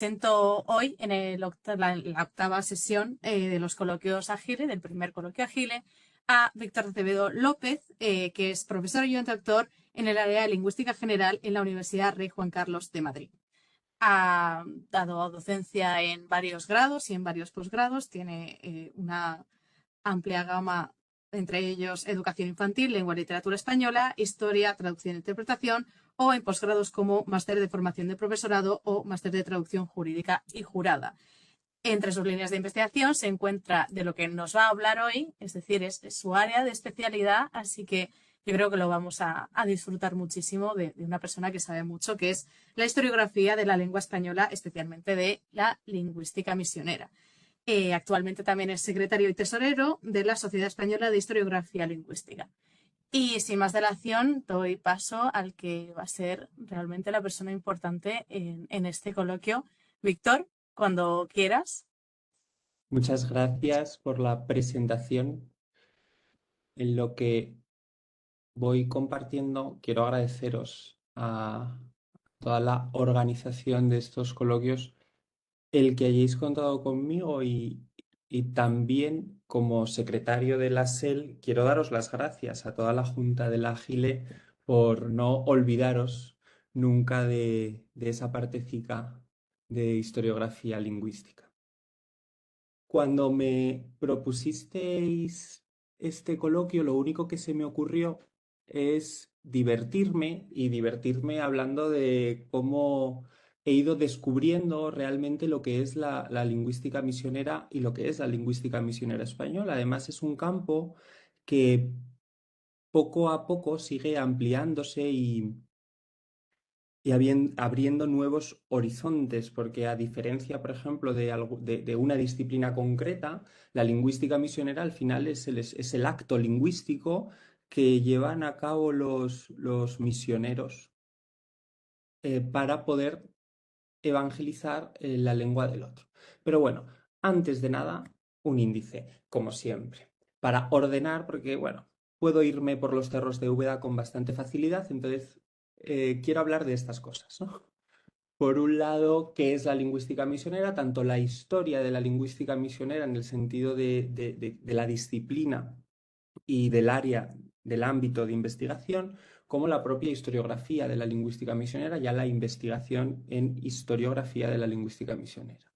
Presento hoy en la octava sesión de los coloquios Agile, del primer coloquio Agile, a Víctor Acevedo López, que es profesor y doctor en el área de lingüística general en la Universidad Rey Juan Carlos de Madrid. Ha dado docencia en varios grados y en varios posgrados, tiene una amplia gama, entre ellos educación infantil, lengua y literatura española, historia, traducción e interpretación, o en posgrados como máster de formación de profesorado o máster de traducción jurídica y jurada. Entre sus líneas de investigación se encuentra de lo que nos va a hablar hoy, es decir, es su área de especialidad, así que yo creo que lo vamos a disfrutar muchísimo de una persona que sabe mucho, que es la historiografía de la lengua española, especialmente de la lingüística misionera. Actualmente también es secretario y tesorero de la Sociedad Española de Historiografía Lingüística. Y sin más dilación, doy paso al que va a ser realmente la persona importante en este coloquio. Víctor, cuando quieras. Muchas gracias por la presentación. En lo que voy compartiendo, quiero agradeceros a toda la organización de estos coloquios el que hayáis contado conmigo y también como secretario de la SEL quiero daros las gracias a toda la Junta de la Agile por no olvidaros nunca de esa partecica de historiografía lingüística. Cuando me propusisteis este coloquio, lo único que se me ocurrió es divertirme y divertirme hablando de cómo he ido descubriendo realmente lo que es la lingüística misionera y lo que es la lingüística misionera española. Además, es un campo que poco a poco sigue ampliándose y abriendo nuevos horizontes, porque a diferencia, por ejemplo, de una disciplina concreta, la lingüística misionera al final es el acto lingüístico que llevan a cabo los misioneros para poder evangelizar la lengua del otro. Pero bueno, antes de nada, un índice, como siempre, para ordenar, porque bueno, puedo irme por los cerros de Úbeda con bastante facilidad, entonces quiero hablar de estas cosas, ¿no? Por un lado, ¿qué es la lingüística misionera? Tanto la historia de la lingüística misionera en el sentido de la disciplina y del área, del ámbito de investigación, como la propia historiografía de la lingüística misionera, ya la investigación en historiografía de la lingüística misionera.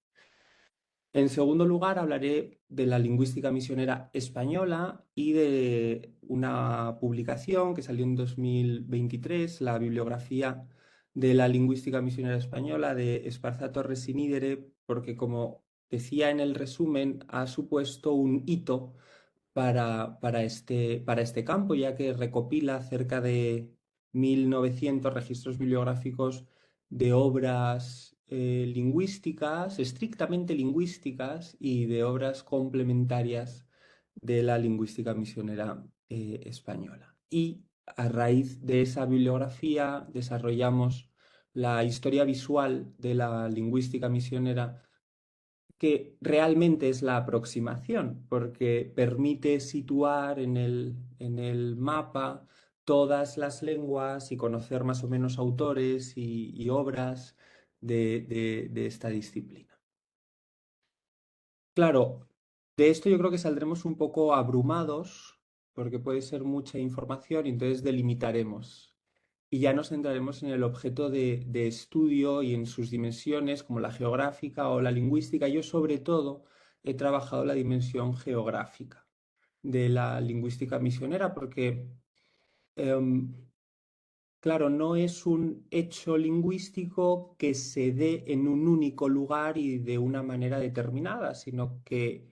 En segundo lugar, hablaré de la lingüística misionera española y de una publicación que salió en 2023, la bibliografía de la lingüística misionera española de Esparza Torres y Nídere, porque como decía en el resumen, ha supuesto un hito para este campo, ya que recopila cerca de 1900 registros bibliográficos de obras lingüísticas, estrictamente lingüísticas, y de obras complementarias de la lingüística misionera española. Y a raíz de esa bibliografía desarrollamos la historia visual de la lingüística misionera, que realmente es la aproximación, porque permite situar en el mapa todas las lenguas y conocer más o menos autores y obras de esta disciplina. Claro, de esto yo creo que saldremos un poco abrumados, porque puede ser mucha información y entonces delimitaremos. Y ya nos centraremos en el objeto de estudio y en sus dimensiones, como la geográfica o la lingüística. Yo sobre todo he trabajado la dimensión geográfica de la lingüística misionera, porque, em, claro, no es un hecho lingüístico que se dé en un único lugar y de una manera determinada, sino que,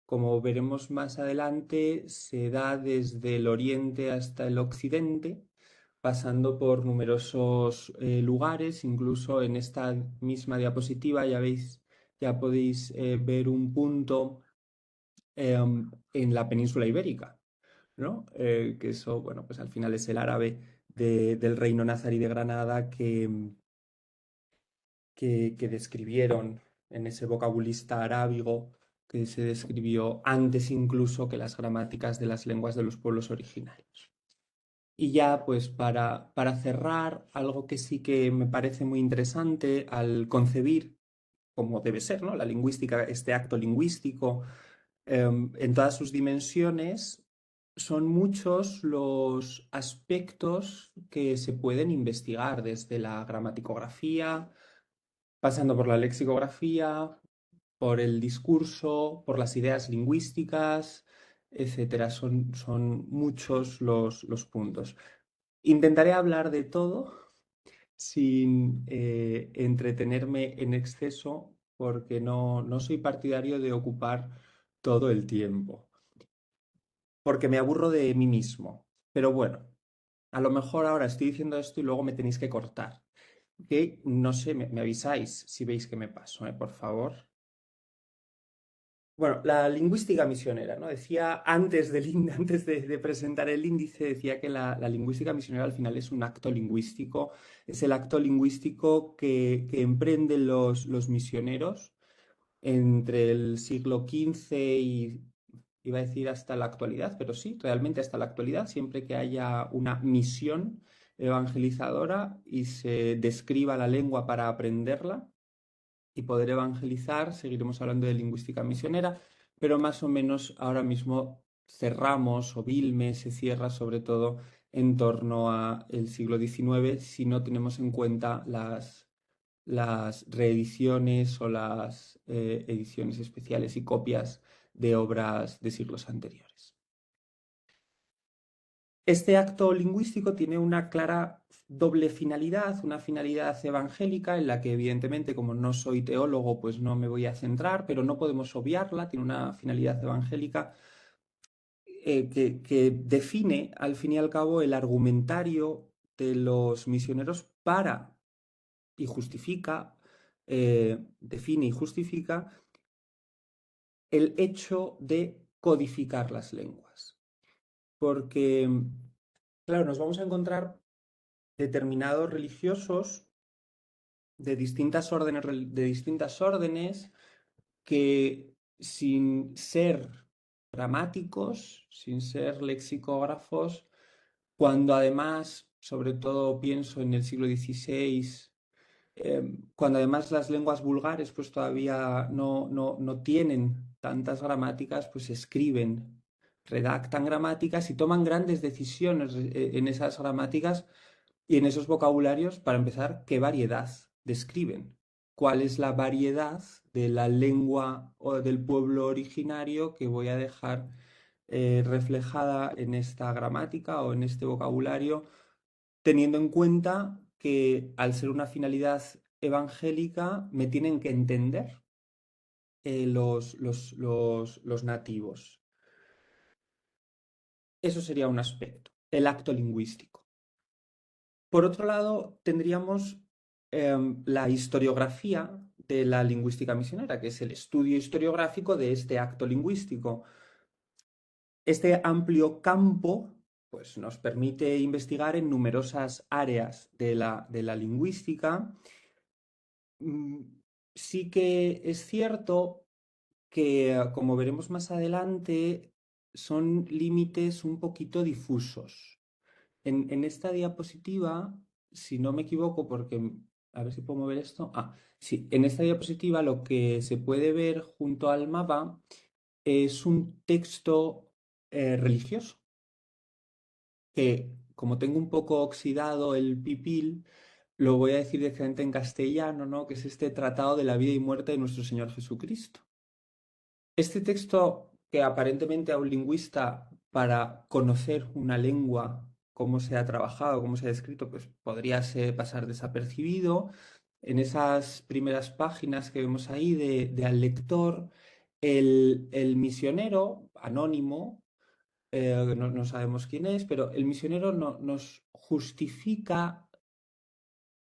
como veremos más adelante, se da desde el oriente hasta el occidente, pasando por numerosos lugares. Incluso en esta misma diapositiva ya veis, ya podéis ver un punto en la península ibérica, ¿no? Que eso, bueno, pues al final es el árabe del reino nazarí de Granada que describieron en ese vocabulista arábigo que se describió antes incluso que las gramáticas de las lenguas de los pueblos originarios. Y ya, pues para cerrar, algo que sí que me parece muy interesante al concebir como debe ser, ¿no? La lingüística, este acto lingüístico, en todas sus dimensiones, son muchos los aspectos que se pueden investigar, desde la gramaticografía, pasando por la lexicografía, por el discurso, por las ideas lingüísticas, etcétera. Son muchos los puntos. Intentaré hablar de todo sin entretenerme en exceso, porque no soy partidario de ocupar todo el tiempo, porque me aburro de mí mismo. Pero bueno, a lo mejor ahora estoy diciendo esto y luego me tenéis que cortar. Que no sé, me avisáis si veis que me paso, por favor. Bueno, la lingüística misionera, ¿no? Decía antes, antes de presentar el índice, decía que la lingüística misionera al final es un acto lingüístico, es el acto lingüístico que emprenden los misioneros entre el siglo XV y, iba a decir hasta la actualidad, pero sí, realmente hasta la actualidad, siempre que haya una misión evangelizadora y se describa la lengua para aprenderla y poder evangelizar, seguiremos hablando de lingüística misionera, pero más o menos ahora mismo cerramos, o Bilme se cierra sobre todo en torno al siglo XIX, si no tenemos en cuenta las reediciones o las ediciones especiales y copias de obras de siglos anteriores. Este acto lingüístico tiene una clara doble finalidad, una finalidad evangélica en la que evidentemente, como no soy teólogo, pues no me voy a centrar, pero no podemos obviarla, tiene una finalidad evangélica que define al fin y al cabo el argumentario de los misioneros para y justifica, define y justifica el hecho de codificar las lenguas. Porque, claro, nos vamos a encontrar determinados religiosos de distintas órdenes que, sin ser gramáticos, sin ser lexicógrafos, cuando además, sobre todo pienso en el siglo XVI, cuando además las lenguas vulgares pues todavía no tienen tantas gramáticas, pues escriben, redactan gramáticas y toman grandes decisiones en esas gramáticas y en esos vocabularios. Para empezar, ¿qué variedad describen? ¿Cuál es la variedad de la lengua o del pueblo originario que voy a dejar reflejada en esta gramática o en este vocabulario, teniendo en cuenta que al ser una finalidad evangélica me tienen que entender los nativos? Eso sería un aspecto, el acto lingüístico. Por otro lado, tendríamos la historiografía de la lingüística misionera, que es el estudio historiográfico de este acto lingüístico. Este amplio campo pues, nos permite investigar en numerosas áreas de la lingüística. Sí que es cierto que, como veremos más adelante, son límites un poquito difusos. En esta diapositiva, si no me equivoco, porque a ver si puedo mover esto. Ah, sí, en esta diapositiva lo que se puede ver junto al mapa es un texto religioso, que, como tengo un poco oxidado el pipil, lo voy a decir directamente en castellano, ¿no? Que es este tratado de la vida y muerte de nuestro Señor Jesucristo. Este texto, que aparentemente a un lingüista, para conocer una lengua, cómo se ha trabajado, cómo se ha escrito, pues podría pasar desapercibido. En esas primeras páginas que vemos ahí al lector, el misionero anónimo, no sabemos quién es, pero el misionero nos justifica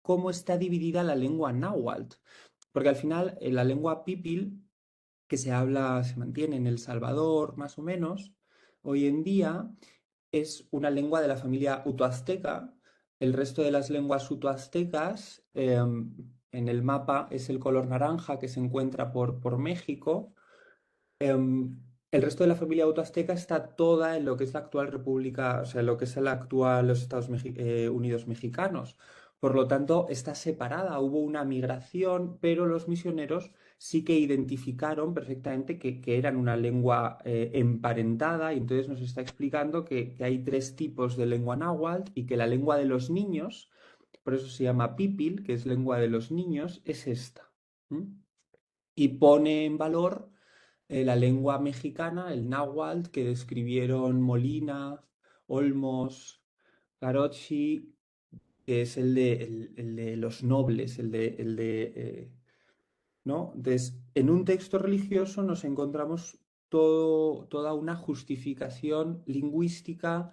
cómo está dividida la lengua náhuatl. Porque al final, la lengua pipil, que se mantiene en El Salvador, más o menos, hoy en día, es una lengua de la familia utoazteca. El resto de las lenguas utoaztecas, en el mapa es el color naranja que se encuentra por México. El resto de la familia utoazteca está toda en lo que es la actual República, o sea, en lo que es los Estados Unidos mexicanos. Por lo tanto, está separada, hubo una migración, pero los misioneros sí que identificaron perfectamente que eran una lengua emparentada y entonces nos está explicando que hay tres tipos de lengua náhuatl y que la lengua de los niños, por eso se llama pipil, que es lengua de los niños, es esta. ¿Mm? Y pone en valor la lengua mexicana, el náhuatl, que describieron Molina, Olmos, Garocci, que es el de los nobles, ¿no? Entonces, en un texto religioso nos encontramos toda una justificación lingüística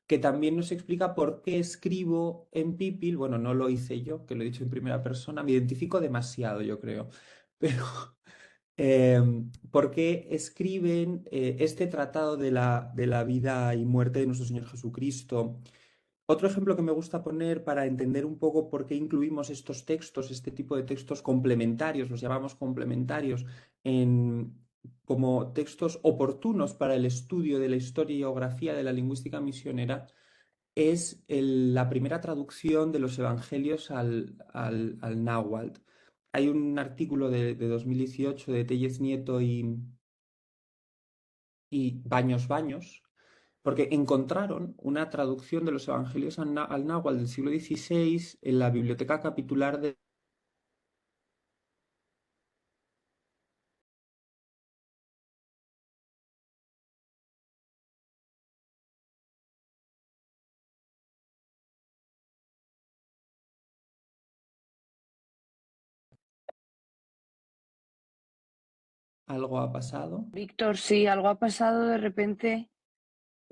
que también nos explica por qué escribo en pípil. Bueno, no lo hice yo, que lo he dicho en primera persona, me identifico demasiado, yo creo, pero por qué escriben este tratado de la vida y muerte de nuestro Señor Jesucristo. Otro ejemplo que me gusta poner para entender un poco por qué incluimos estos textos, este tipo de textos complementarios, los llamamos complementarios, en, como textos oportunos para el estudio de la historia y geografía de la lingüística misionera, es la primera traducción de los evangelios al náhuatl. Hay un artículo de 2018 de Tellez Nieto y Baños Baños, porque encontraron una traducción de los evangelios al náhuatl del siglo XVI en la biblioteca capitular de Algo ha pasado. Víctor, sí, algo ha pasado de repente.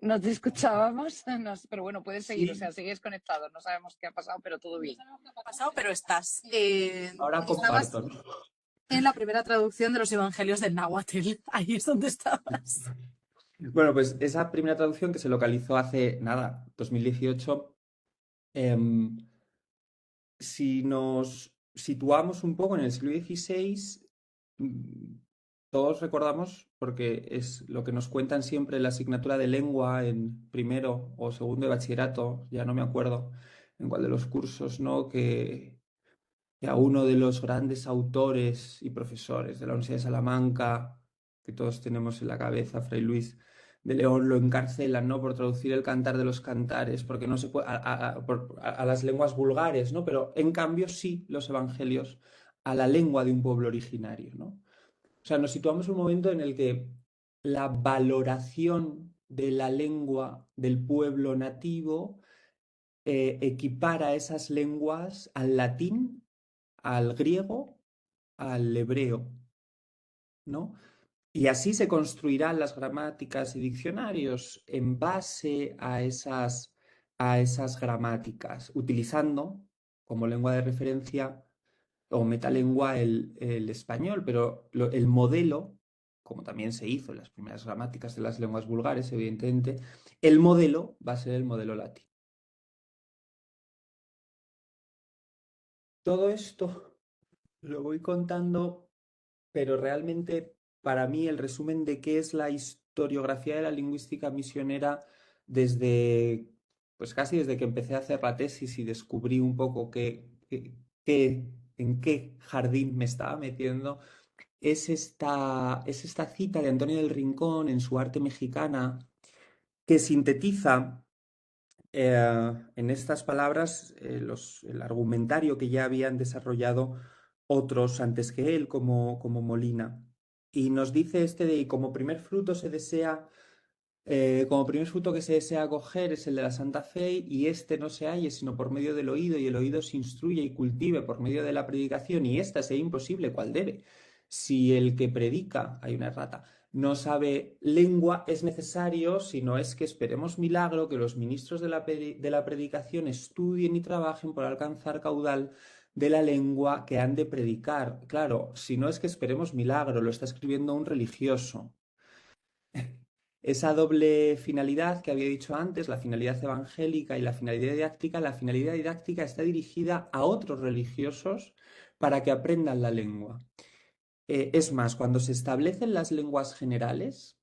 No te escuchábamos, pero bueno, puedes seguir, o Sí, sea, sigues conectado. No sabemos qué ha pasado, pero todo bien. No sabemos qué ha pasado, pero estás. ahora Estabas comparto, ¿no? en la primera traducción de los evangelios del náhuatl. Ahí es donde estabas. Bueno, pues esa primera traducción que se localizó hace, nada, 2018, em, si nos situamos un poco en el siglo XVI, mm, todos recordamos, porque es lo que nos cuentan siempre en la asignatura de lengua en primero o segundo de bachillerato, ya no me acuerdo en cuál de los cursos, ¿no? Que a uno de los grandes autores y profesores de la Universidad de Salamanca, que todos tenemos en la cabeza, Fray Luis de León, lo encarcelan, ¿no? Por traducir el Cantar de los Cantares, porque no se puede, a las lenguas vulgares, ¿no? Pero en cambio sí los evangelios a la lengua de un pueblo originario, ¿no? O sea, nos situamos en un momento en el que la valoración de la lengua del pueblo nativo equipara esas lenguas al latín, al griego, al hebreo, ¿no? Y así se construirán las gramáticas y diccionarios en base a esas gramáticas, utilizando como lengua de referencia o metalengua el español, pero el modelo, como también se hizo en las primeras gramáticas de las lenguas vulgares, evidentemente, el modelo va a ser el modelo latino. Todo esto lo voy contando, pero realmente para mí el resumen de qué es la historiografía de la lingüística misionera desde, pues casi desde que empecé a hacer la tesis y descubrí un poco en qué jardín me estaba metiendo, es esta cita de Antonio del Rincón en su Arte Mexicana que sintetiza en estas palabras el argumentario que ya habían desarrollado otros antes que él, como Molina. Y nos dice este de, y como primer fruto se desea, como primer fruto que se desea coger es el de la Santa Fe, y este no se halle sino por medio del oído, y el oído se instruye y cultive por medio de la predicación, y esta sea imposible, ¿cuál debe? Si el que predica, hay una errata, no sabe lengua, es necesario, si no es que esperemos milagro, que los ministros de la predicación estudien y trabajen por alcanzar caudal de la lengua que han de predicar. Claro, si no es que esperemos milagro, lo está escribiendo un religioso. Esa doble finalidad que había dicho antes, la finalidad evangélica y la finalidad didáctica está dirigida a otros religiosos para que aprendan la lengua. Es más, cuando se establecen las lenguas generales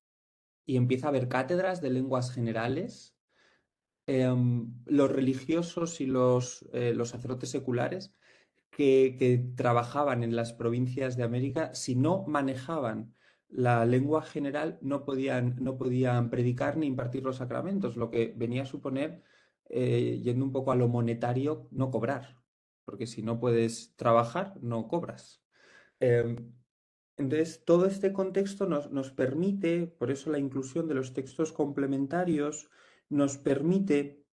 y empieza a haber cátedras de lenguas generales, los religiosos y los sacerdotes seculares que trabajaban en las provincias de América, si no manejaban la lengua general, no podían predicar ni impartir los sacramentos, lo que venía a suponer, yendo un poco a lo monetario, no cobrar, porque si no puedes trabajar, no cobras. Eh, entonces, todo este contexto nos permite, por eso la inclusión de los textos complementarios, nos permite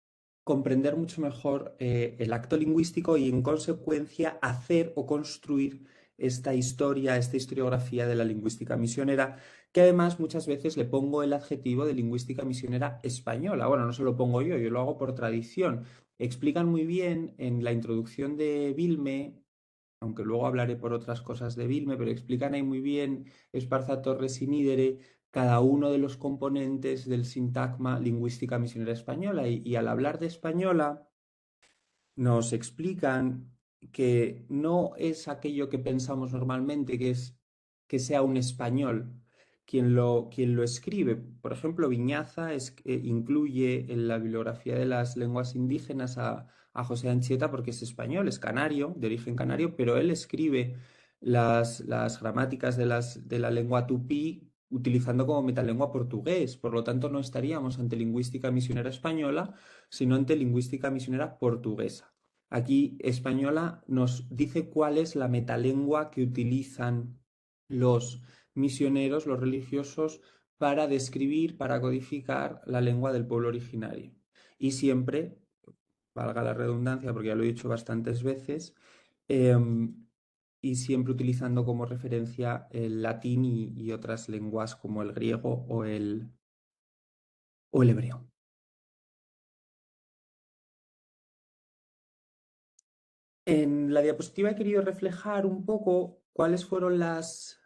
comprender mucho mejor el acto lingüístico y, en consecuencia, hacer o construir esta historia, esta historiografía de la lingüística misionera, que además muchas veces le pongo el adjetivo de lingüística misionera española. Bueno, no se lo pongo yo lo hago por tradición. Explican muy bien en la introducción de Bilme, aunque luego hablaré por otras cosas de Bilme, pero explican ahí muy bien Esparza, Torres y Nídere cada uno de los componentes del sintagma lingüística misionera española. Y al hablar de española, nos explican que no es aquello que pensamos normalmente, que es que sea un español quien lo escribe. Por ejemplo, Viñaza incluye en la bibliografía de las lenguas indígenas a José Anchieta porque es español, es canario, de origen canario, pero él escribe las gramáticas de la lengua tupí utilizando como metalengua portugués. Por lo tanto, no estaríamos ante lingüística misionera española, sino ante lingüística misionera portuguesa. Aquí española nos dice cuál es la metalengua que utilizan los misioneros, los religiosos, para describir, para codificar la lengua del pueblo originario. Y siempre, valga la redundancia, porque ya lo he dicho bastantes veces, y siempre utilizando como referencia el latín y otras lenguas como el griego o el hebreo. En la diapositiva he querido reflejar un poco cuáles fueron las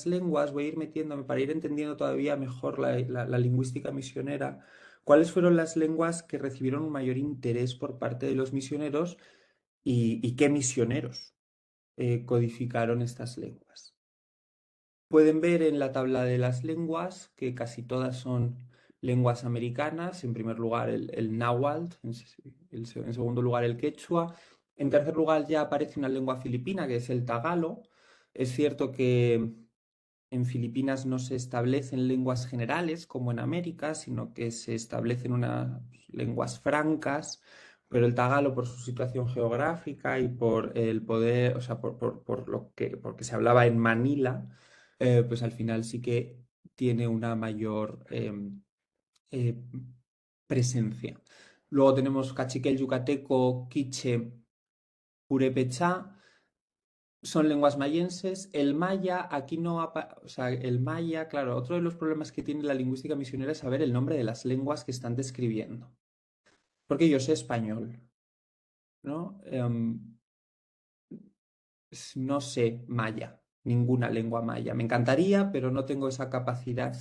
lenguas, voy a ir metiéndome para ir entendiendo todavía mejor la lingüística misionera, cuáles fueron las lenguas que recibieron un mayor interés por parte de los misioneros y qué misioneros codificaron estas lenguas. Pueden ver en la tabla de las lenguas que casi todas son lenguas americanas. En primer lugar el náhuatl, en segundo lugar el quechua. En tercer lugar ya aparece una lengua filipina que es el tagalo. Es cierto que en Filipinas no se establecen lenguas generales como en América, sino que se establecen unas lenguas francas, pero el tagalo, por su situación geográfica y por el poder, o sea, porque se hablaba en Manila, pues al final sí que tiene una mayor eh, presencia. Luego tenemos cachiquel, yucateco, quiche, purépechá. Son lenguas mayenses. El maya, aquí no, o sea, el maya, claro, otro de los problemas que tiene la lingüística misionera es saber el nombre de las lenguas que están describiendo. Porque yo sé español, ¿no? No sé maya, ninguna lengua maya. Me encantaría, pero no tengo esa capacidad.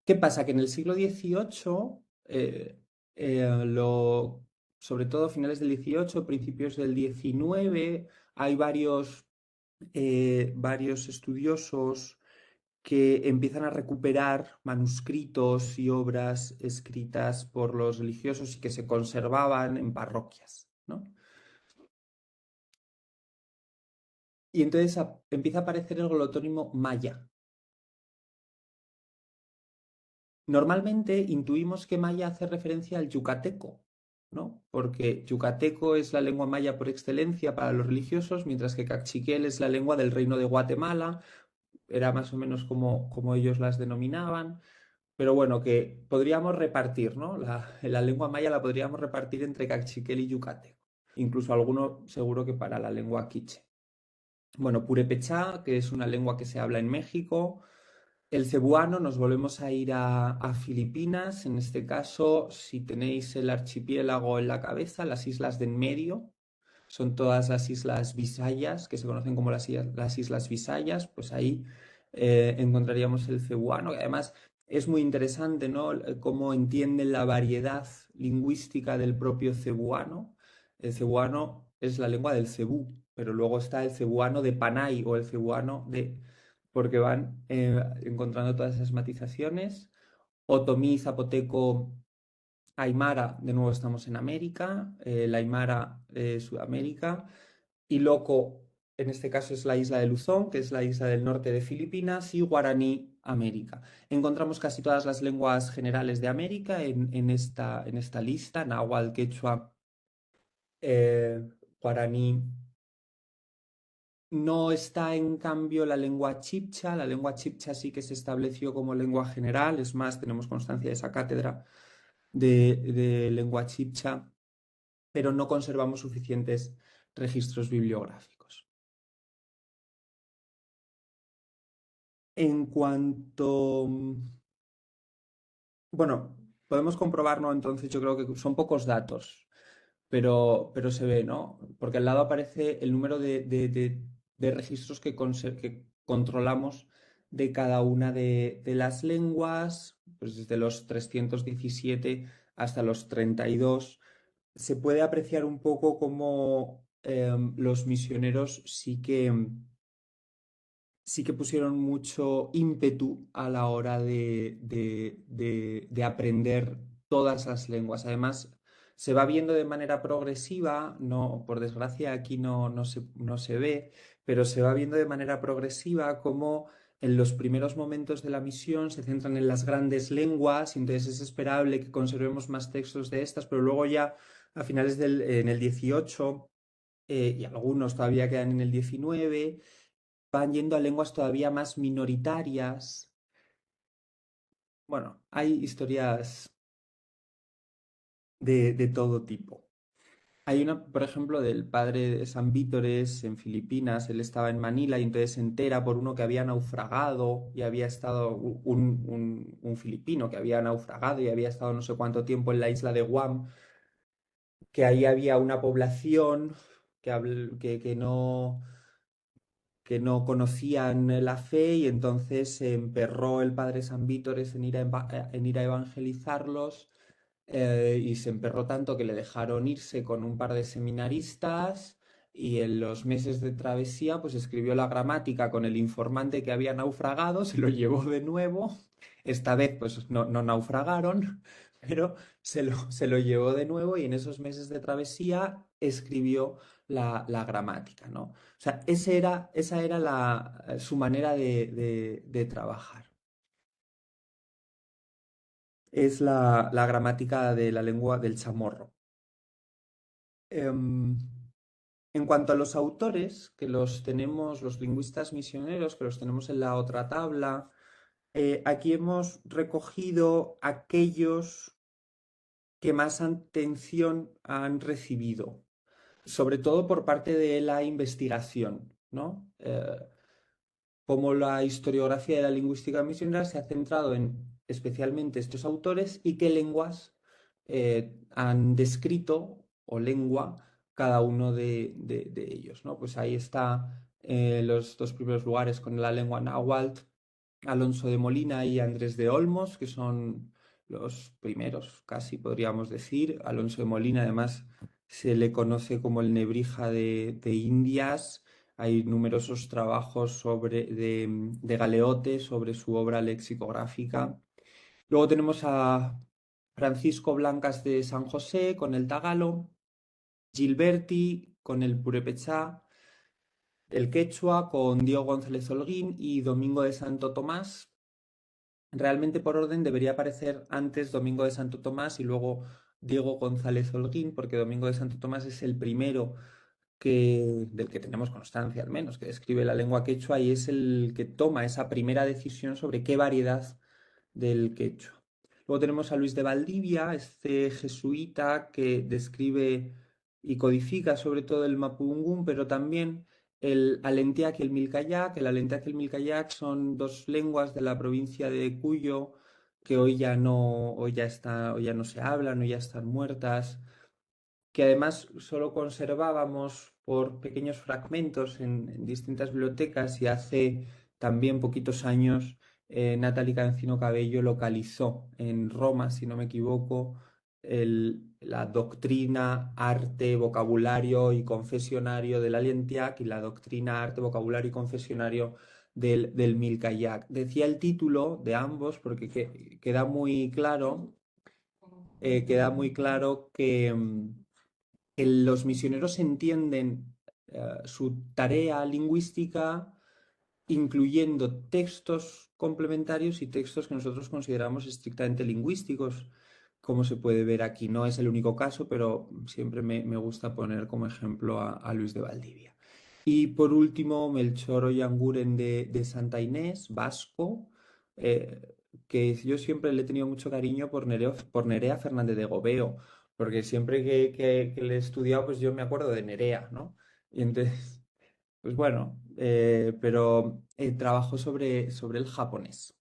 ¿Qué pasa? Que en el siglo XVIII, sobre todo a finales del XVIII, principios del XIX, hay varios estudiosos que empiezan a recuperar manuscritos y obras escritas por los religiosos y que se conservaban en parroquias, ¿no? Y entonces empieza a aparecer el glotónimo maya. Normalmente intuimos que maya hace referencia al yucateco, ¿no? Porque yucateco es la lengua maya por excelencia para los religiosos, mientras que cachiquel es la lengua del Reino de Guatemala, era más o menos como ellos las denominaban. Pero bueno, que podríamos repartir, ¿no? La lengua maya la podríamos repartir entre cachiquel y yucateco. Incluso alguno seguro que para la lengua quiche. Bueno, purépechá, que es una lengua que se habla en México. El cebuano, nos volvemos a ir a Filipinas. En este caso, si tenéis el archipiélago en la cabeza, las islas de en medio, son todas las islas Visayas, que se conocen como las islas Visayas, pues ahí encontraríamos el cebuano, que además es muy interesante, ¿no? Cómo entienden la variedad lingüística del propio cebuano. El cebuano es la lengua del cebú, pero luego está el cebuano de Panay o el cebuano de... porque van encontrando todas esas matizaciones. Otomí, zapoteco Aymara, de nuevo estamos en América, la Aymara Sudamérica, y Loco, en este caso es la isla de Luzón, que es la isla del norte de Filipinas, y Guaraní, América. Encontramos casi todas las lenguas generales de América en esta lista: náhuatl, quechua, eh, guaraní. No está, en cambio, la lengua chibcha. La lengua chibcha sí que se estableció como lengua general. Es más, tenemos constancia de esa cátedra de lengua chibcha, pero no conservamos suficientes registros bibliográficos. En cuanto... Bueno, podemos comprobarlo entonces, yo creo que son pocos datos, pero se ve, ¿no? Porque al lado aparece el número de registros que controlamos de cada una de las lenguas, pues desde los 317 hasta los 32. Se puede apreciar un poco cómo los misioneros sí que pusieron mucho ímpetu a la hora de aprender todas las lenguas. Además, se va viendo de manera progresiva, no, por desgracia aquí no se ve, pero se va viendo de manera progresiva cómo en los primeros momentos de la misión se centran en las grandes lenguas, y entonces es esperable que conservemos más textos de estas, pero luego ya a finales en el 18, y algunos todavía quedan en el 19, van yendo a lenguas todavía más minoritarias. Bueno, hay historias de todo tipo. Hay una, por ejemplo, del padre de San Vítores en Filipinas. Él estaba en Manila y entonces se entera por uno que había naufragado y había estado un filipino que había naufragado y había estado no sé cuánto tiempo en la isla de Guam, que ahí había una población que no conocían la fe, y entonces se emperró el padre San Vítores en ir a evangelizarlos, y se emperró tanto que le dejaron irse con un par de seminaristas, y en los meses de travesía pues escribió la gramática con el informante que había naufragado, se lo llevó de nuevo. Esta vez pues no naufragaron, pero se lo llevó de nuevo, y en esos meses de travesía escribió la gramática, ¿no? O sea, esa era su manera de trabajar. Es la gramática de la lengua del chamorro. Em, en cuanto a los autores, que los tenemos, los lingüistas misioneros, que los tenemos en la otra tabla, aquí hemos recogido aquellos que más atención han recibido, sobre todo por parte de la investigación, ¿no? Cómo la historiografía de la lingüística misionera se ha centrado en especialmente estos autores, y qué lenguas han descrito, o lengua, cada uno de ellos, ¿no? Pues ahí está, los dos primeros lugares con la lengua náhuatl, Alonso de Molina y Andrés de Olmos, que son los primeros, casi podríamos decir. Alonso de Molina, además, se le conoce como el Nebrija de Indias. Hay numerosos trabajos de Galeote sobre su obra lexicográfica. Luego tenemos a Francisco Blancas de San José con el tagalo, Gilberti con el purépechá, el quechua con Diego González Holguín y Domingo de Santo Tomás. Realmente por orden debería aparecer antes Domingo de Santo Tomás y luego Diego González Holguín, porque Domingo de Santo Tomás es el primero del que tenemos constancia, al menos, que describe la lengua quechua, y es el que toma esa primera decisión sobre qué variedad del quechua. Luego tenemos a Luis de Valdivia, este jesuita que describe y codifica sobre todo el mapudungún, pero también el Alentiac y el Milcayac. El Alentiac y el Milcayac son dos lenguas de la provincia de Cuyo que hoy ya no se hablan, hoy ya están muertas, que además solo conservábamos por pequeños fragmentos en distintas bibliotecas, y hace también poquitos años Natalie Cancino Cabello localizó en Roma, si no me equivoco, la doctrina, arte, vocabulario y confesionario del Alentiac, y la doctrina, arte, vocabulario y confesionario del Milcayac. Decía el título de ambos porque queda muy claro queda muy claro que los misioneros entienden su tarea lingüística incluyendo textos complementarios y textos que nosotros consideramos estrictamente lingüísticos, como se puede ver aquí. No es el único caso, pero siempre me gusta poner como ejemplo a Luis de Valdivia. Y por último, Melchor Oyanguren de Santa Inés, vasco, que yo siempre le he tenido mucho cariño por Nerea Fernández de Gobeo, porque siempre que le he estudiado, pues yo me acuerdo de Nerea, ¿no? Y entonces, pues bueno, pero trabajo sobre el japonés.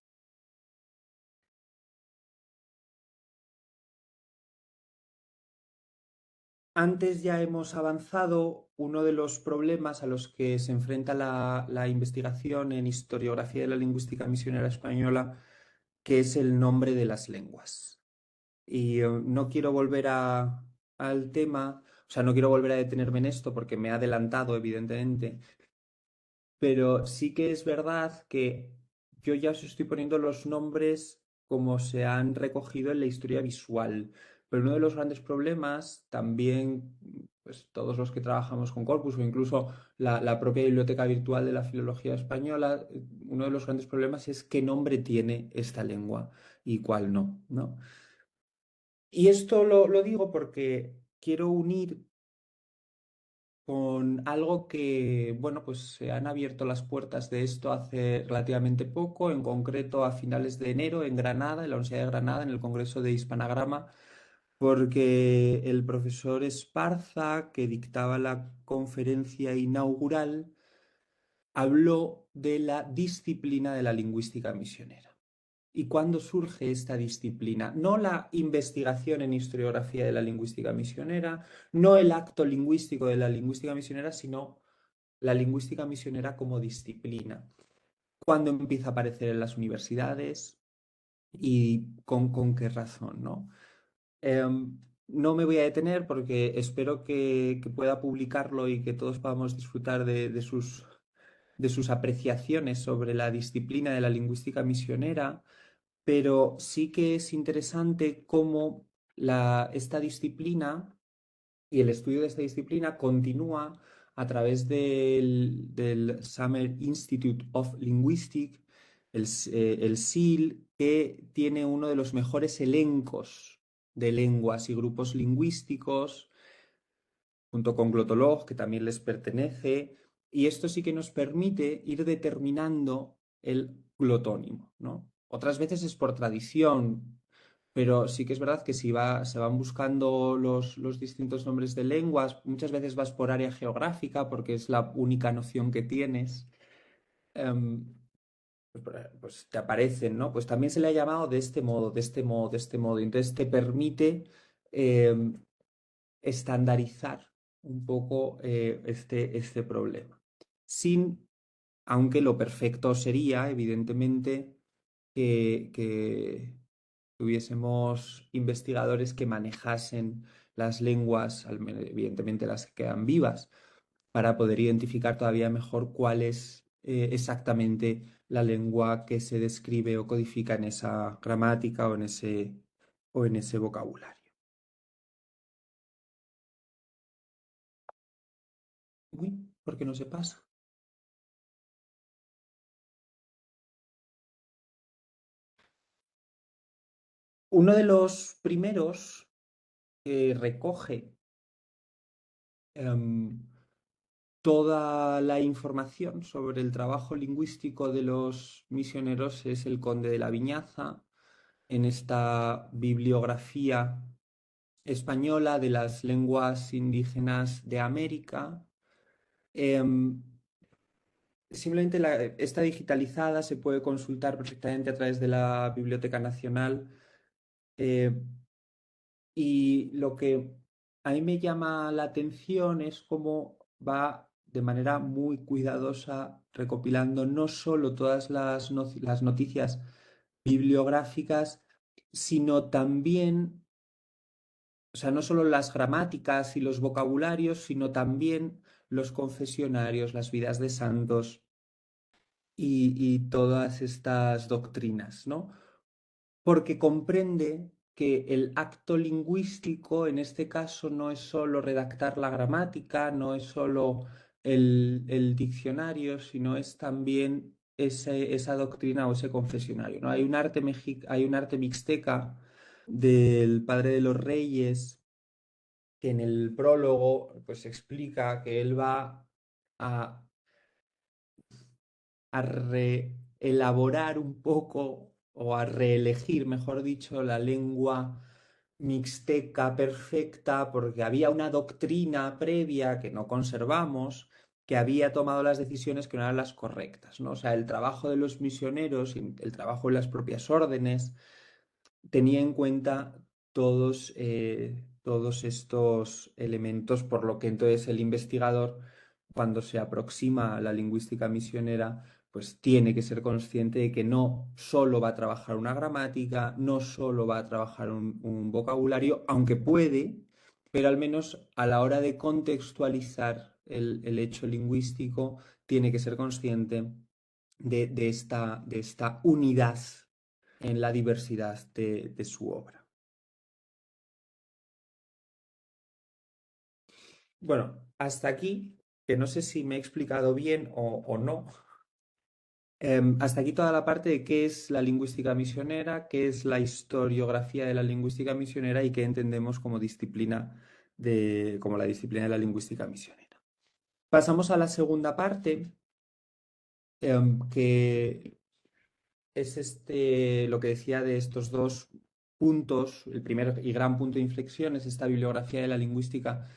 Antes ya hemos avanzado. Uno de los problemas a los que se enfrenta la investigación en historiografía de la lingüística misionera española, que es el nombre de las lenguas. Y no quiero volver al tema, o sea, no quiero volver a detenerme en esto porque me he adelantado, evidentemente, pero sí que es verdad que yo ya os estoy poniendo los nombres como se han recogido en la historia visual. Pero uno de los grandes problemas, también, pues todos los que trabajamos con corpus o incluso la propia biblioteca virtual de la filología española, uno de los grandes problemas es qué nombre tiene esta lengua y cuál no, ¿no? Y esto lo digo porque quiero unir con algo que, bueno, pues se han abierto las puertas de esto hace relativamente poco, en concreto a finales de enero en Granada, en la Universidad de Granada, en el Congreso de Hispanagrama, porque el profesor Esparza, que dictaba la conferencia inaugural, habló de la disciplina de la lingüística misionera. ¿Y cuándo surge esta disciplina? No la investigación en historiografía de la lingüística misionera, no el acto lingüístico de la lingüística misionera, sino la lingüística misionera como disciplina. ¿Cuándo empieza a aparecer en las universidades y con qué razón, ¿no? No me voy a detener porque espero que pueda publicarlo y que todos podamos disfrutar de sus apreciaciones sobre la disciplina de la lingüística misionera, pero sí que es interesante cómo esta disciplina y el estudio de esta disciplina continúa a través del Summer Institute of Linguistics, el SIL, que tiene uno de los mejores elencos de lenguas y grupos lingüísticos, junto con Glotolog, que también les pertenece, y esto sí que nos permite ir determinando el glotónimo, ¿no? Otras veces es por tradición, pero sí que es verdad que si se van buscando los distintos nombres de lenguas, muchas veces vas por área geográfica porque es la única noción que tienes, em, pues te aparecen, ¿no? Pues también se le ha llamado de este modo, de este modo, de este modo. Y entonces te permite estandarizar un poco este problema. Aunque lo perfecto sería, evidentemente, que tuviésemos investigadores que manejasen las lenguas, evidentemente las que quedan vivas, para poder identificar todavía mejor cuál es exactamente la lengua que se describe o codifica en esa gramática o en ese vocabulario. Uy, ¿por qué no se pasa? Uno de los primeros que recoge em, toda la información sobre el trabajo lingüístico de los misioneros es el Conde de la Viñaza, en esta bibliografía española de las lenguas indígenas de América. Em, Simplemente está digitalizada, se puede consultar perfectamente a través de la Biblioteca Nacional. eh, Y lo que a mí me llama la atención es cómo va de manera muy cuidadosa recopilando no solo todas las noticias bibliográficas, sino también, o sea, no solo las gramáticas y los vocabularios, sino también los confesionarios, las vidas de santos y todas estas doctrinas, ¿no? Porque comprende que el acto lingüístico en este caso no es solo redactar la gramática, no es solo el diccionario, sino es también esa doctrina o ese confesionario, ¿no? Hay un arte mixteca del Padre de los Reyes que en el prólogo pues explica que él va a reelaborar un poco o a reelegir, mejor dicho, la lengua mixteca perfecta porque había una doctrina previa que no conservamos que había tomado las decisiones que no eran las correctas, ¿no? O sea, el trabajo de los misioneros y el trabajo de las propias órdenes tenía en cuenta todos estos elementos, por lo que entonces el investigador, cuando se aproxima a la lingüística misionera, pues tiene que ser consciente de que no solo va a trabajar una gramática, no solo va a trabajar un vocabulario, aunque puede, pero al menos a la hora de contextualizar el hecho lingüístico, tiene que ser consciente de esta unidad en la diversidad de su obra. Bueno, hasta aquí, que no sé si me he explicado bien o no, hasta aquí toda la parte de qué es la lingüística misionera, qué es la historiografía de la lingüística misionera y qué entendemos como como la disciplina de la lingüística misionera. Pasamos a la segunda parte, que es lo que decía de estos dos puntos. El primer y gran punto de inflexión es esta bibliografía de la lingüística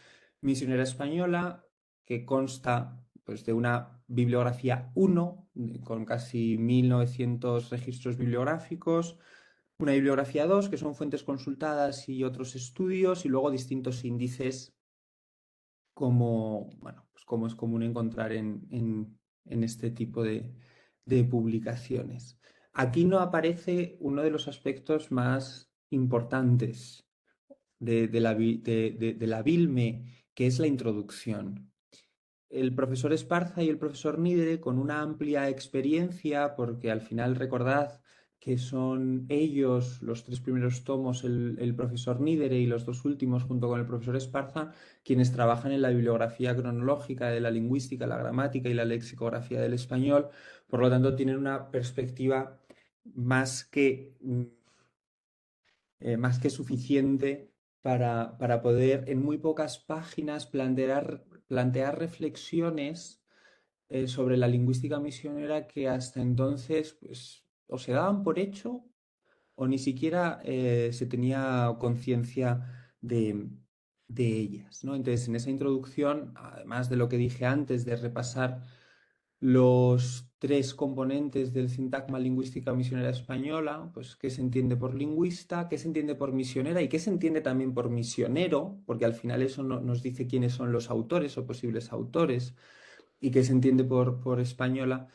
misionera española, que consta pues, de una bibliografía 1, con casi 1900 registros bibliográficos, una bibliografía 2, que son fuentes consultadas y otros estudios, y luego distintos índices como, bueno, pues como es común encontrar en este tipo de publicaciones. Aquí no aparece uno de los aspectos más importantes de la BILME, que es la introducción. El profesor Esparza y el profesor Nidere, con una amplia experiencia, porque al final recordad que son ellos los tres primeros tomos, el profesor Nidere y los dos últimos junto con el profesor Esparza, quienes trabajan en la bibliografía cronológica de la lingüística, la gramática y la lexicografía del español, por lo tanto tienen una perspectiva más más que suficiente para poder en muy pocas páginas plantear reflexiones sobre la lingüística misionera que hasta entonces pues, o se daban por hecho o ni siquiera se tenía conciencia de ellas, ¿no? Entonces, en esa introducción, además de lo que dije antes, de repasar los tres componentes del sintagma lingüística misionera española, pues qué se entiende por lingüista, qué se entiende por misionera y qué se entiende también por misionero, porque al final eso nos dice quiénes son los autores o posibles autores, y qué se entiende por española,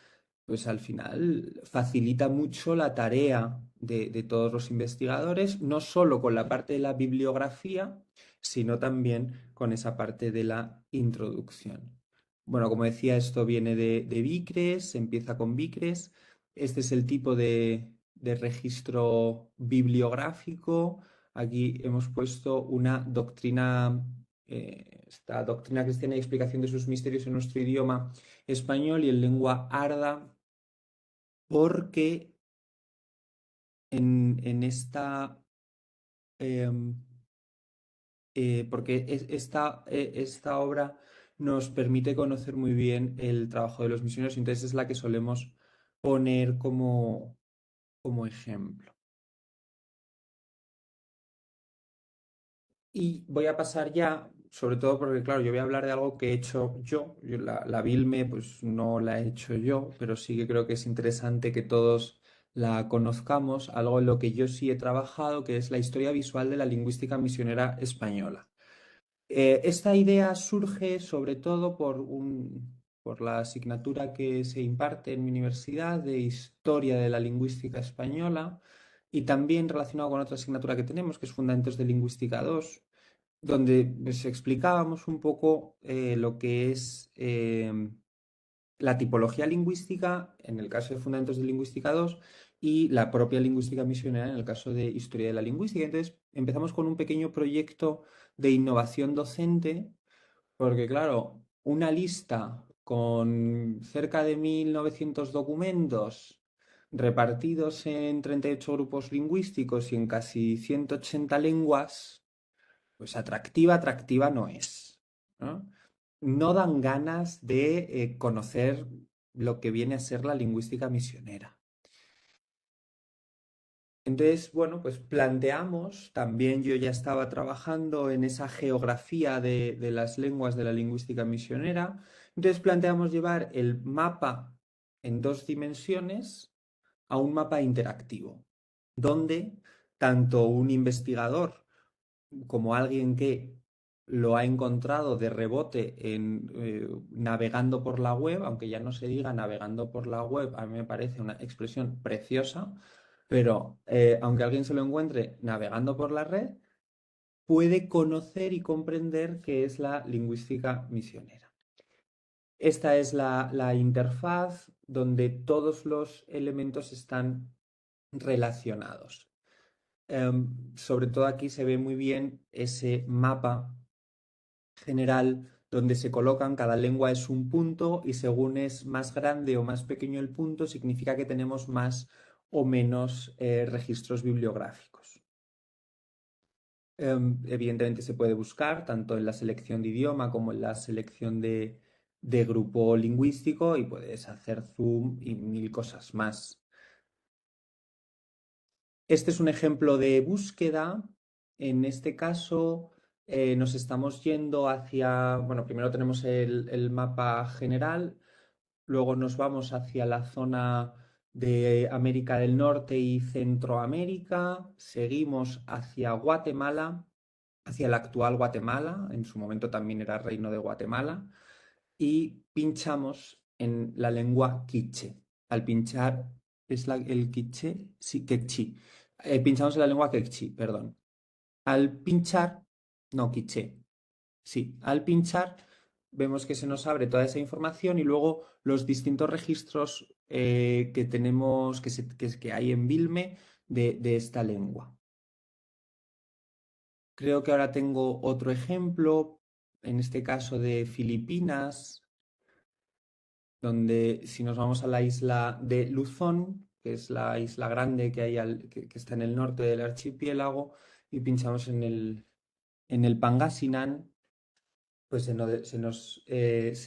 pues al final facilita mucho la tarea de todos los investigadores, no solo con la parte de la bibliografía, sino también con esa parte de la introducción. Bueno, como decía, esto viene de Vicres, empieza con Vicres. Este es el tipo de registro bibliográfico. Aquí hemos puesto una doctrina, esta doctrina cristiana y explicación de sus misterios en nuestro idioma español y en lengua arda, porque en esta, em, porque esta obra nos permite conocer muy bien el trabajo de los misioneros, y entonces es la que solemos poner como ejemplo. Y voy a pasar ya, sobre todo porque, claro, yo voy a hablar de algo que he hecho yo. La BILME, pues no la he hecho yo, pero sí que creo que es interesante que todos la conozcamos, algo en lo que yo sí he trabajado, que es la historia visual de la lingüística misionera española. Esta idea surge sobre todo por la asignatura que se imparte en mi universidad de Historia de la Lingüística Española y también relacionado con otra asignatura que tenemos, que es Fundamentos de Lingüística 2, donde pues, explicábamos un poco lo que es la tipología lingüística en el caso de Fundamentos de Lingüística 2 y la propia lingüística misionera en el caso de Historia de la Lingüística. Entonces empezamos con un pequeño proyecto de innovación docente, porque claro, una lista con cerca de 1900 documentos repartidos en 38 grupos lingüísticos y en casi 180 lenguas, pues atractiva no es, ¿no? No dan ganas de conocer lo que viene a ser la lingüística misionera. Entonces, bueno, pues planteamos, también yo ya estaba trabajando en esa geografía de las lenguas de la lingüística misionera, entonces planteamos llevar el mapa en 2 dimensiones a un mapa interactivo, donde tanto un investigador como alguien que lo ha encontrado de rebote navegando por la web, aunque ya no se diga navegando por la web, a mí me parece una expresión preciosa, pero aunque alguien se lo encuentre navegando por la red, puede conocer y comprender qué es la lingüística misionera. Esta es la interfaz donde todos los elementos están relacionados. Sobre todo aquí se ve muy bien ese mapa general donde se colocan, cada lengua es un punto y según es más grande o más pequeño el punto, significa que tenemos más o menos registros bibliográficos. Evidentemente se puede buscar tanto en la selección de idioma como en la selección de grupo lingüístico y puedes hacer zoom y mil cosas más. Este es un ejemplo de búsqueda. En este caso nos estamos yendo hacia, bueno, primero tenemos el mapa general, luego nos vamos hacia la zona de América del Norte y Centroamérica, seguimos hacia Guatemala, hacia la actual Guatemala, en su momento también era Reino de Guatemala, y pinchamos en la lengua quiché. Al pinchar, ¿es el quiché? Sí, quechí. Pinchamos en la lengua quechí, perdón. Al pinchar, no, quiché. Sí, al pinchar vemos que se nos abre toda esa información y luego los distintos registros que tenemos, que hay en Bilme de esta lengua. Creo que ahora tengo otro ejemplo, en este caso de Filipinas, donde si nos vamos a la isla de Luzón, que es la isla grande que hay que está en el norte del archipiélago, y pinchamos en el Pangasinan, pues se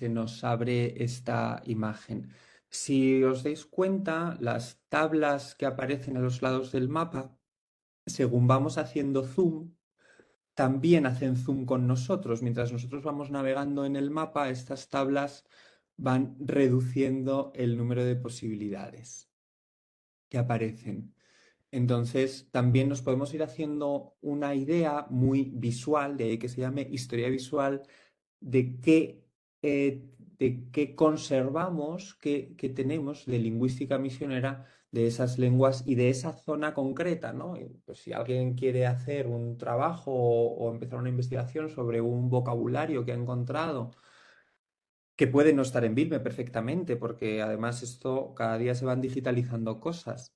nos abre esta imagen. Si os dais cuenta, las tablas que aparecen a los lados del mapa, según vamos haciendo zoom, también hacen zoom con nosotros. Mientras nosotros vamos navegando en el mapa, estas tablas van reduciendo el número de posibilidades que aparecen. Entonces, también nos podemos ir haciendo una idea muy visual, de ahí que se llame historia visual, de qué conservamos, qué tenemos de lingüística misionera de esas lenguas y de esa zona concreta, ¿no? Y, pues, si alguien quiere hacer un trabajo o empezar una investigación sobre un vocabulario que ha encontrado, que puede no estar en Bilme perfectamente, porque además esto cada día se van digitalizando cosas,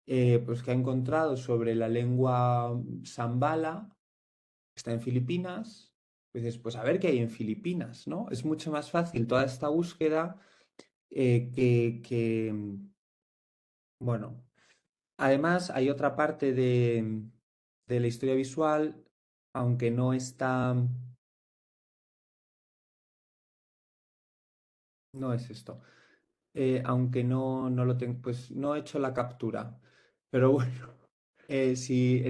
pues que ha encontrado sobre la lengua Zambala, que está en Filipinas, pues dices, pues a ver qué hay en Filipinas, ¿no? Es mucho más fácil toda esta búsqueda bueno, además hay otra parte de la historia visual, aunque no está, no es esto. Aunque no lo tengo, pues no he hecho la captura. Pero bueno, si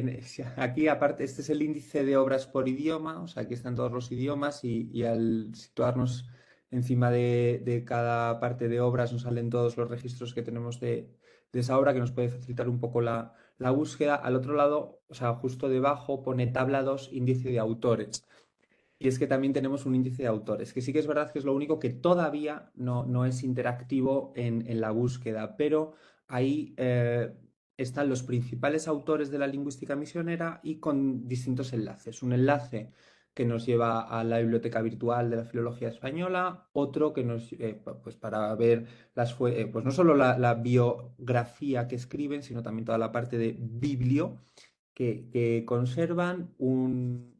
aquí aparte, este es el índice de obras por idioma, o sea, aquí están todos los idiomas y al situarnos encima de cada parte de obras nos salen todos los registros que tenemos de esa obra que nos puede facilitar un poco la búsqueda. Al otro lado, o sea, justo debajo pone tabla 2 índice de autores. Y es que también tenemos un índice de autores, que sí que es verdad que es lo único que todavía no es interactivo en la búsqueda, pero ahí están los principales autores de la lingüística misionera y con distintos enlaces. Un enlace que nos lleva a la biblioteca virtual de la Filología Española, otro que nos, pues para ver pues no solo la biografía que escriben, sino también toda la parte de biblio que conservan,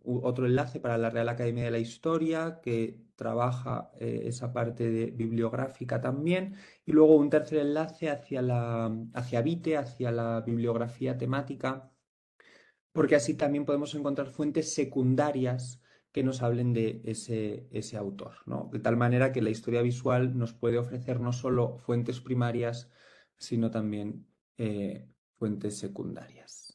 otro enlace para la Real Academia de la Historia, que trabaja esa parte bibliográfica también, y luego un tercer enlace hacia Vite, hacia la bibliografía temática, porque así también podemos encontrar fuentes secundarias que nos hablen de ese autor, ¿no? De tal manera que la historia visual nos puede ofrecer no solo fuentes primarias, sino también fuentes secundarias.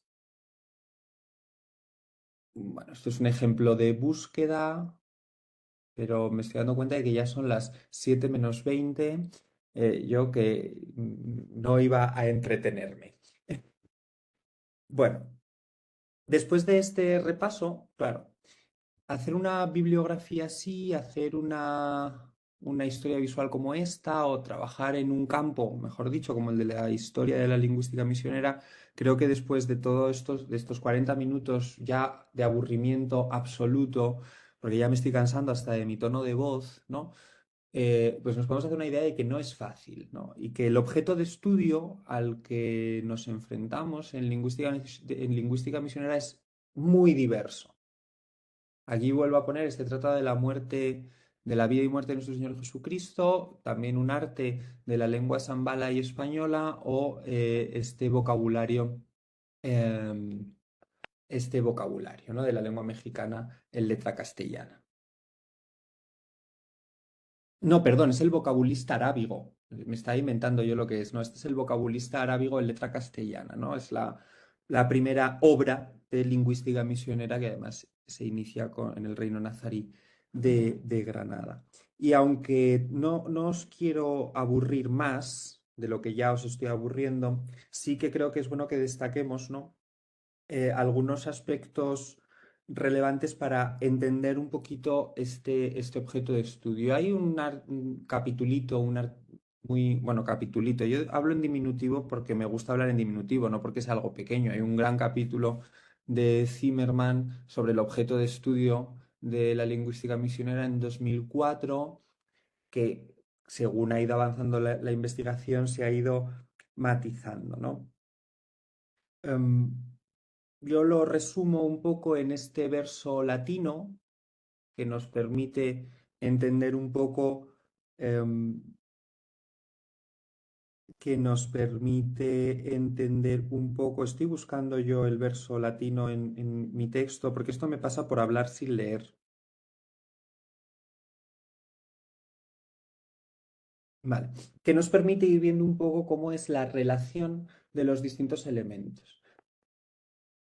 Bueno, esto es un ejemplo de búsqueda, pero me estoy dando cuenta de que ya son las 7 menos 20. Yo que no iba a entretenerme. Bueno, después de este repaso, claro, hacer una bibliografía así, hacer una historia visual como esta, o trabajar en un campo, mejor dicho, como el de la historia de la lingüística misionera, creo que después de estos 40 minutos ya de aburrimiento absoluto, porque ya me estoy cansando hasta de mi tono de voz, ¿no? Pues nos podemos hacer una idea de que no es fácil, ¿no? Y que el objeto de estudio al que nos enfrentamos en lingüística misionera es muy diverso. Aquí vuelvo a poner este tratado de la muerte, de la vida y muerte de nuestro Señor Jesucristo, también un arte de la lengua zambala y española, o eh, este vocabulario, ¿no? De la lengua mexicana en letra castellana. No, perdón, es el vocabulista arábigo. Me estaba inventando yo lo que es. No, este es el vocabulista arábigo en letra castellana, ¿no? Es la primera obra de lingüística misionera que además se inicia en el reino nazarí de Granada. Y aunque no os quiero aburrir más de lo que ya os estoy aburriendo, sí que creo que es bueno que destaquemos, ¿no? Algunos aspectos relevantes para entender un poquito este objeto de estudio. Hay un capitulito, muy, bueno, capitulito. Yo hablo en diminutivo porque me gusta hablar en diminutivo, no porque es algo pequeño. Hay un gran capítulo de Zimmerman sobre el objeto de estudio de la lingüística misionera en 2004, que según ha ido avanzando la investigación se ha ido matizando, ¿no? Em, yo lo resumo un poco en este verso latino que nos permite entender un poco, estoy buscando yo el verso latino en mi texto, porque esto me pasa por hablar sin leer. Vale, que nos permite ir viendo un poco cómo es la relación de los distintos elementos,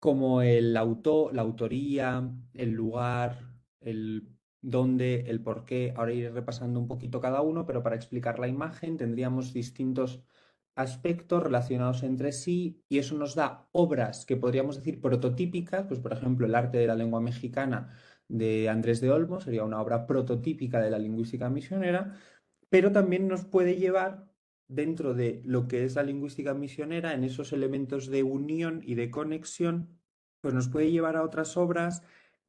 como el autor, la autoría, el lugar, el dónde, el por qué. Ahora iré repasando un poquito cada uno, pero para explicar la imagen tendríamos distintos aspectos relacionados entre sí, y eso nos da obras que podríamos decir prototípicas, pues por ejemplo el arte de la lengua mexicana de Andrés de Olmos sería una obra prototípica de la lingüística misionera, pero también nos puede llevar dentro de lo que es la lingüística misionera, en esos elementos de unión y de conexión, pues nos puede llevar a otras obras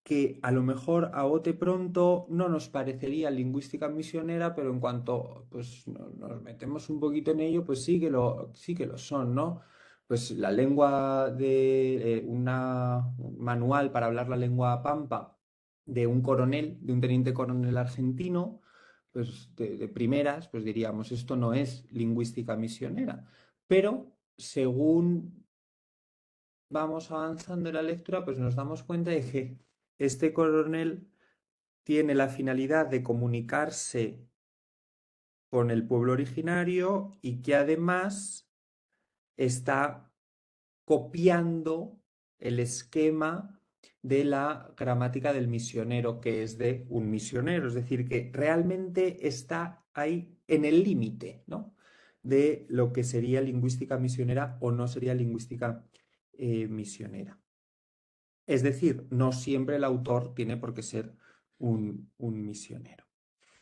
que a lo mejor a bote pronto no nos parecería lingüística misionera, pero en cuanto pues nos metemos un poquito en ello, pues sí que lo son, ¿no? Pues la lengua un manual para hablar la lengua pampa de un coronel, de un teniente coronel argentino, pues de primeras, pues diríamos, esto no es lingüística misionera. Pero según vamos avanzando en la lectura, pues nos damos cuenta de que este coronel tiene la finalidad de comunicarse con el pueblo originario y que además está copiando el esquema de la gramática del misionero, que es de un misionero, es decir, que realmente está ahí en el límite, ¿no? De lo que sería lingüística misionera o no sería lingüística misionera. Es decir, no siempre el autor tiene por qué ser un misionero.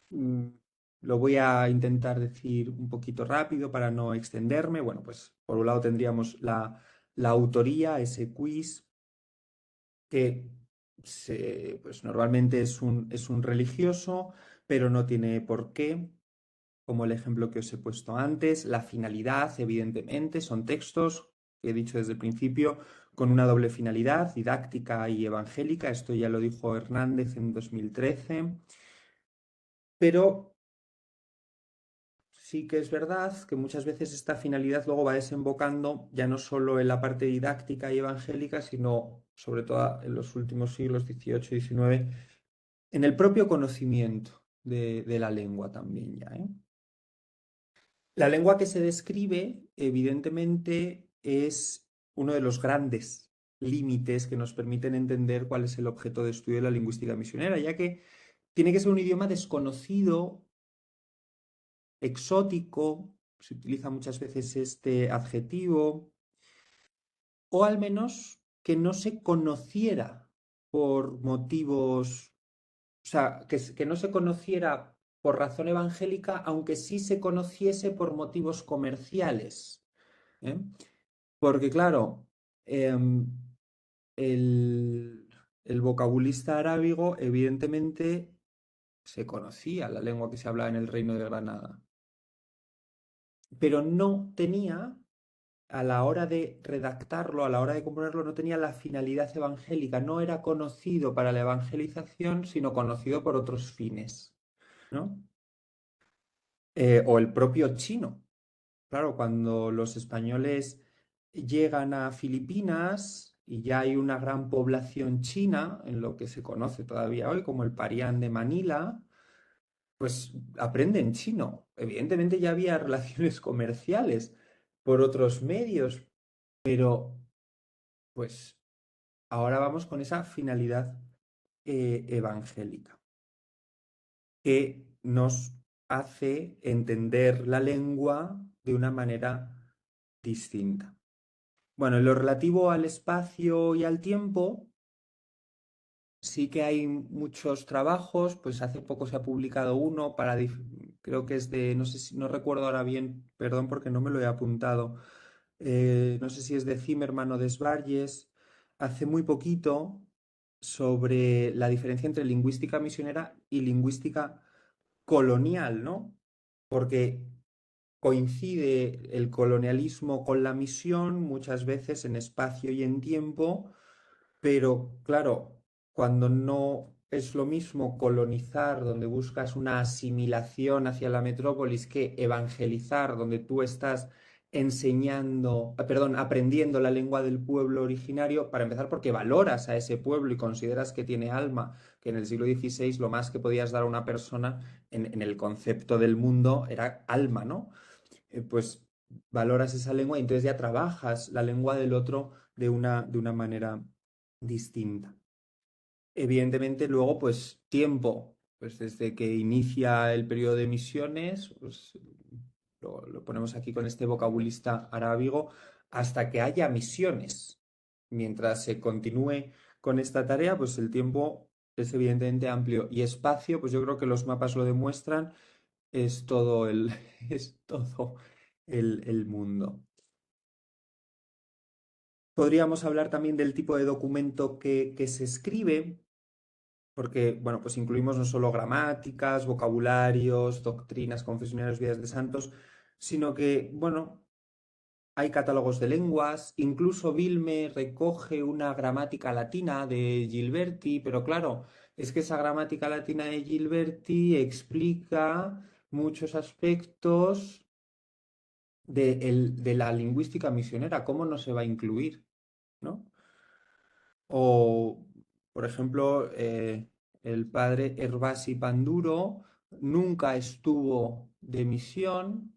Lo voy a intentar decir un poquito rápido para no extenderme. Bueno, pues por un lado tendríamos la autoría, ese quiz, que pues normalmente es un religioso, pero no tiene por qué, como el ejemplo que os he puesto antes. La finalidad, evidentemente, son textos, que he dicho desde el principio, con una doble finalidad, didáctica y evangélica. Esto ya lo dijo Hernández en 2013. Pero sí que es verdad que muchas veces esta finalidad luego va desembocando ya no solo en la parte didáctica y evangélica, sino sobre todo en los últimos siglos XVIII y XIX, en el propio conocimiento de la lengua también ya, ¿eh? La lengua que se describe, evidentemente, es uno de los grandes límites que nos permiten entender cuál es el objeto de estudio de la lingüística misionera, ya que tiene que ser un idioma desconocido, exótico, se utiliza muchas veces este adjetivo, o al menos que no se conociera por motivos, o sea, que no se conociera por razón evangélica, aunque sí se conociese por motivos comerciales, ¿eh? Porque claro, em, el, el vocabulista arábigo evidentemente se conocía la lengua que se hablaba en el Reino de Granada, pero no tenía, a la hora de redactarlo, a la hora de componerlo, no tenía la finalidad evangélica, no era conocido para la evangelización, sino conocido por otros fines, ¿no? O el propio chino. Claro, cuando los españoles llegan a Filipinas y ya hay una gran población china, en lo que se conoce todavía hoy como el Parián de Manila, pues aprenden chino. Evidentemente ya había relaciones comerciales por otros medios, pero pues ahora vamos con esa finalidad evangélica que nos hace entender la lengua de una manera distinta. Bueno, en lo relativo al espacio y al tiempo, sí que hay muchos trabajos, pues hace poco se ha publicado uno creo que es de, no sé si, no recuerdo ahora bien, perdón porque no me lo he apuntado, no sé si es de Zimmerman o de Svarges, hace muy poquito sobre la diferencia entre lingüística misionera y lingüística colonial, ¿no? Porque coincide el colonialismo con la misión muchas veces en espacio y en tiempo, pero claro, cuando no es lo mismo colonizar, donde buscas una asimilación hacia la metrópolis, que evangelizar, donde tú estás enseñando, perdón, aprendiendo la lengua del pueblo originario, para empezar porque valoras a ese pueblo y consideras que tiene alma, que en el siglo XVI lo más que podías dar a una persona en el concepto del mundo era alma, ¿no? Pues valoras esa lengua y entonces ya trabajas la lengua del otro de una manera distinta. Evidentemente, luego, pues tiempo, pues desde que inicia el periodo de misiones, pues lo ponemos aquí con este vocabulista arábigo, hasta que haya misiones. Mientras se continúe con esta tarea, pues el tiempo es evidentemente amplio. Y espacio, pues yo creo que los mapas lo demuestran, es todo es todo el mundo. Podríamos hablar también del tipo de documento que se escribe, porque, bueno, pues incluimos no solo gramáticas, vocabularios, doctrinas, confesionarios, vidas de santos, sino que, bueno, hay catálogos de lenguas, incluso Vilme recoge una gramática latina de Gilberti, pero claro, es que esa gramática latina de Gilberti explica muchos aspectos de la lingüística misionera, ¿cómo no se va a incluir? ¿No? O, por ejemplo, el padre Hervasi Panduro nunca estuvo de misión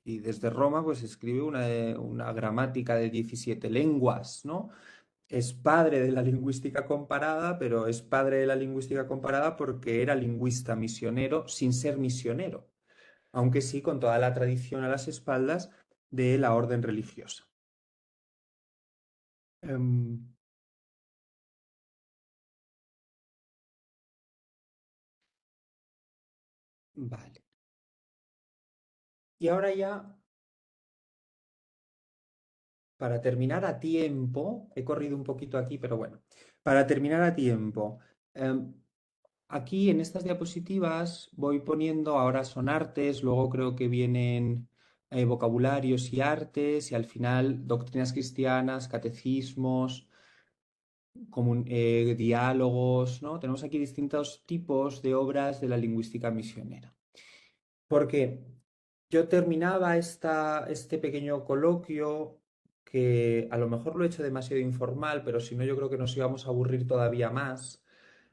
y desde Roma pues escribe una gramática de 17 lenguas, ¿no? Es padre de la lingüística comparada, pero es padre de la lingüística comparada porque era lingüista misionero sin ser misionero, aunque sí con toda la tradición a las espaldas de la orden religiosa. Em, vale. Y ahora ya, para terminar a tiempo, he corrido un poquito aquí, pero bueno, Para terminar a tiempo, em, aquí en estas diapositivas voy poniendo, ahora son artes, luego creo que vienen vocabularios y artes, y al final doctrinas cristianas, catecismos, diálogos, ¿no? Tenemos aquí distintos tipos de obras de la lingüística misionera. Porque yo terminaba este pequeño coloquio, que a lo mejor lo he hecho demasiado informal, pero si no yo creo que nos íbamos a aburrir todavía más.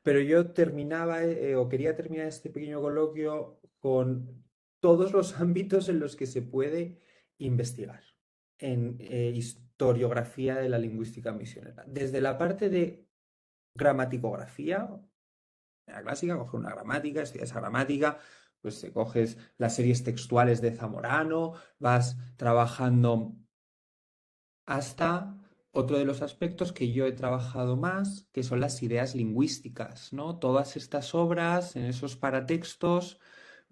Pero yo terminaba o quería terminar este pequeño coloquio con todos los ámbitos en los que se puede investigar en historiografía de la lingüística misionera. Desde la parte de gramaticografía, la clásica, coger una gramática, estudiar esa gramática, pues te coges las series textuales de Zamorano, vas trabajando hasta otro de los aspectos que yo he trabajado más, que son las ideas lingüísticas, ¿no? Todas estas obras, en esos paratextos,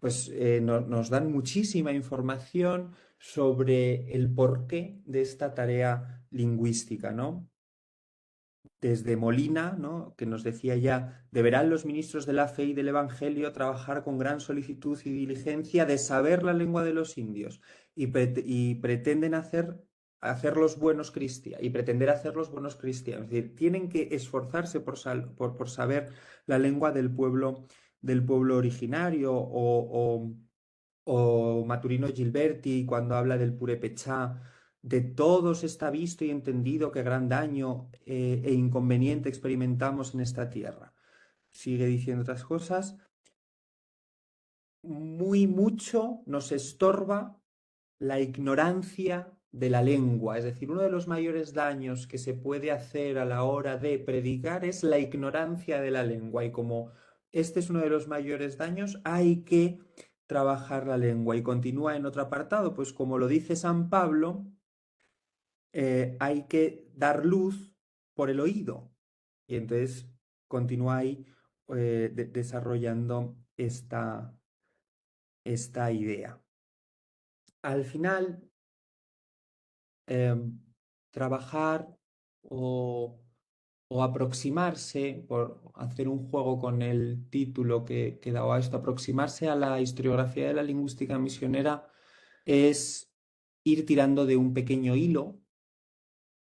pues nos dan muchísima información sobre el porqué de esta tarea lingüística, ¿no? Desde Molina, ¿no? Que nos decía ya, deberán los ministros de la fe y del Evangelio trabajar con gran solicitud y diligencia de saber la lengua de los indios y pretenden hacerlos buenos cristianos y pretender hacerlos buenos cristianos. Es decir, tienen que esforzarse por saber la lengua del pueblo originario o Maturino Gilberti cuando habla del purépechá, de todos está visto y entendido qué gran daño e inconveniente experimentamos en esta tierra. Sigue diciendo otras cosas. Muy mucho nos estorba la ignorancia de la lengua. Es decir, uno de los mayores daños que se puede hacer a la hora de predicar es la ignorancia de la lengua. Y como este es uno de los mayores daños, hay que trabajar la lengua. Y continúa en otro apartado, pues como lo dice San Pablo, hay que dar luz por el oído. Y entonces continúa ahí desarrollando esta idea. Al final, trabajar o aproximarse, por hacer un juego con el título que daba esto, aproximarse a la historiografía de la lingüística misionera es ir tirando de un pequeño hilo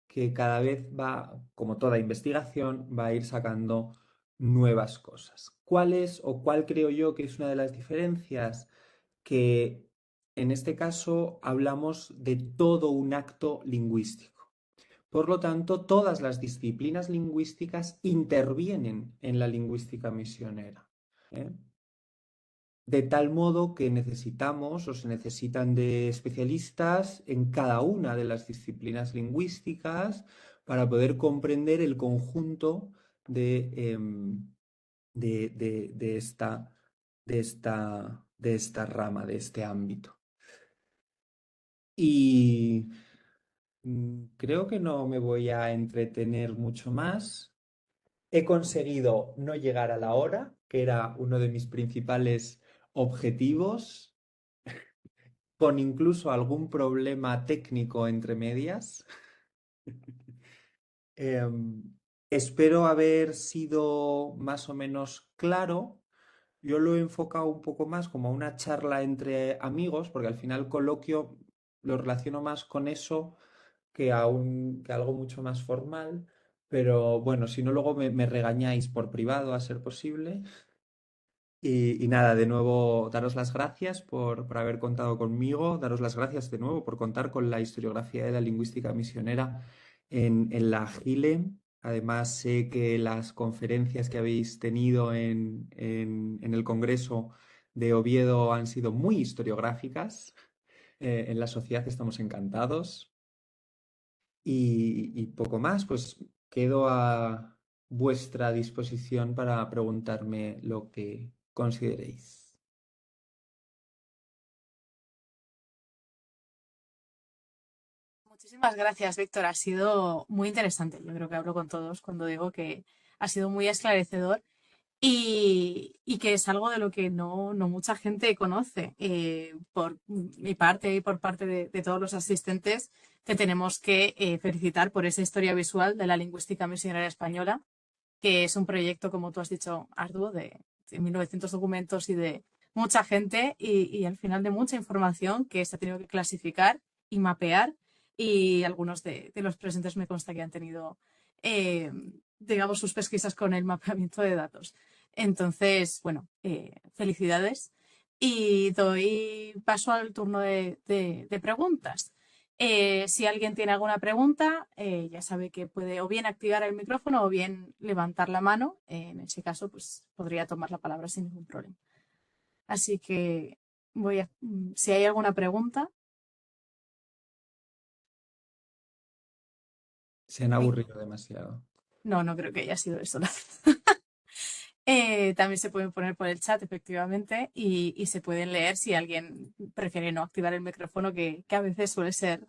que cada vez va, como toda investigación, va a ir sacando nuevas cosas. ¿Cuál es o cuál creo yo que es una de las diferencias? Que en este caso hablamos de todo un acto lingüístico. Por lo tanto, todas las disciplinas lingüísticas intervienen en la lingüística misionera, ¿eh? De tal modo que necesitamos o se necesitan de especialistas en cada una de las disciplinas lingüísticas para poder comprender el conjunto de esta rama, de este ámbito. Y creo que no me voy a entretener mucho más. He conseguido no llegar a la hora, que era uno de mis principales objetivos, con incluso algún problema técnico entre medias. Em, Espero haber sido más o menos claro. Yo lo he enfocado un poco más como una charla entre amigos, porque al final coloquio lo relaciono más con eso que algo mucho más formal. Pero bueno, si no, luego me regañáis por privado a ser posible. Y nada, de nuevo, daros las gracias por haber contado conmigo, daros las gracias de nuevo por contar con la historiografía de la lingüística misionera en la Agile. Además, sé que las conferencias que habéis tenido en el Congreso de Oviedo han sido muy historiográficas. En la sociedad estamos encantados. Y poco más, pues quedo a vuestra disposición para preguntarme lo que consideréis. Muchísimas gracias, Víctor. Ha sido muy interesante. Yo creo que hablo con todos cuando digo que ha sido muy esclarecedor y que es algo de lo que no mucha gente conoce. Por mi parte y por parte de todos los asistentes, te tenemos que felicitar por esa historia visual de la lingüística misionera española. que es un proyecto, como tú has dicho, arduo, de 1900 documentos y de mucha gente y al final de mucha información que se ha tenido que clasificar y mapear y algunos de los presentes me consta que han tenido, eh, digamos, sus pesquisas con el mapeamiento de datos. Entonces, bueno, felicidades y doy paso al turno de preguntas. Si alguien tiene alguna pregunta, ya sabe que puede o bien activar el micrófono o bien levantar la mano. En ese caso, pues podría tomar la palabra sin ningún problema. Así que si hay alguna pregunta. Se han aburrido demasiado. No, no creo que haya sido eso. También se pueden poner por el chat, efectivamente, y se pueden leer si alguien prefiere no activar el micrófono, que a veces suele ser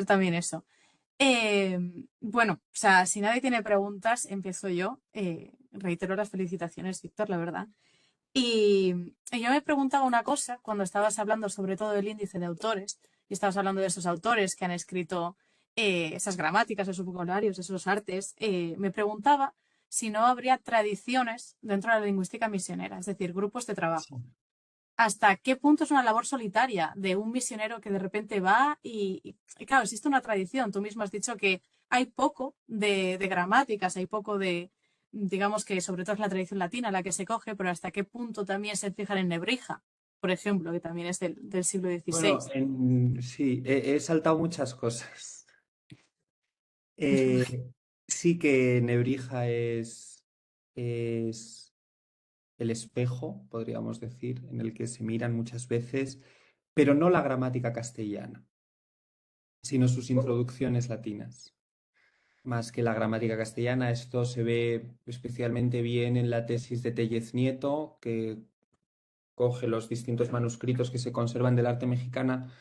también eso. Bueno, o sea, si nadie tiene preguntas, empiezo yo. Reitero las felicitaciones, Víctor, la verdad. Y yo me preguntaba una cosa cuando estabas hablando sobre todo del índice de autores, y estabas hablando de esos autores que han escrito esas gramáticas, esos vocabularios, esos artes, me preguntaba si no habría tradiciones dentro de la lingüística misionera, es decir, grupos de Sí. trabajo. ¿Hasta qué punto es una labor solitaria de un misionero que de repente va y claro, existe una tradición? Tú mismo has dicho que hay poco de gramáticas, hay poco de, digamos que sobre todo es la tradición latina la que se coge, pero hasta qué punto también se fijan en Nebrija, por ejemplo, que también es del siglo Bueno, XVI. sí, he saltado muchas cosas. Eh, sí que Nebrija es el espejo, podríamos decir, en el que se miran muchas veces, pero no la gramática castellana, sino sus introducciones latinas. Más que la gramática castellana, esto se ve especialmente bien en la tesis de Tellez Nieto, que coge los distintos manuscritos que se conservan del arte mexicana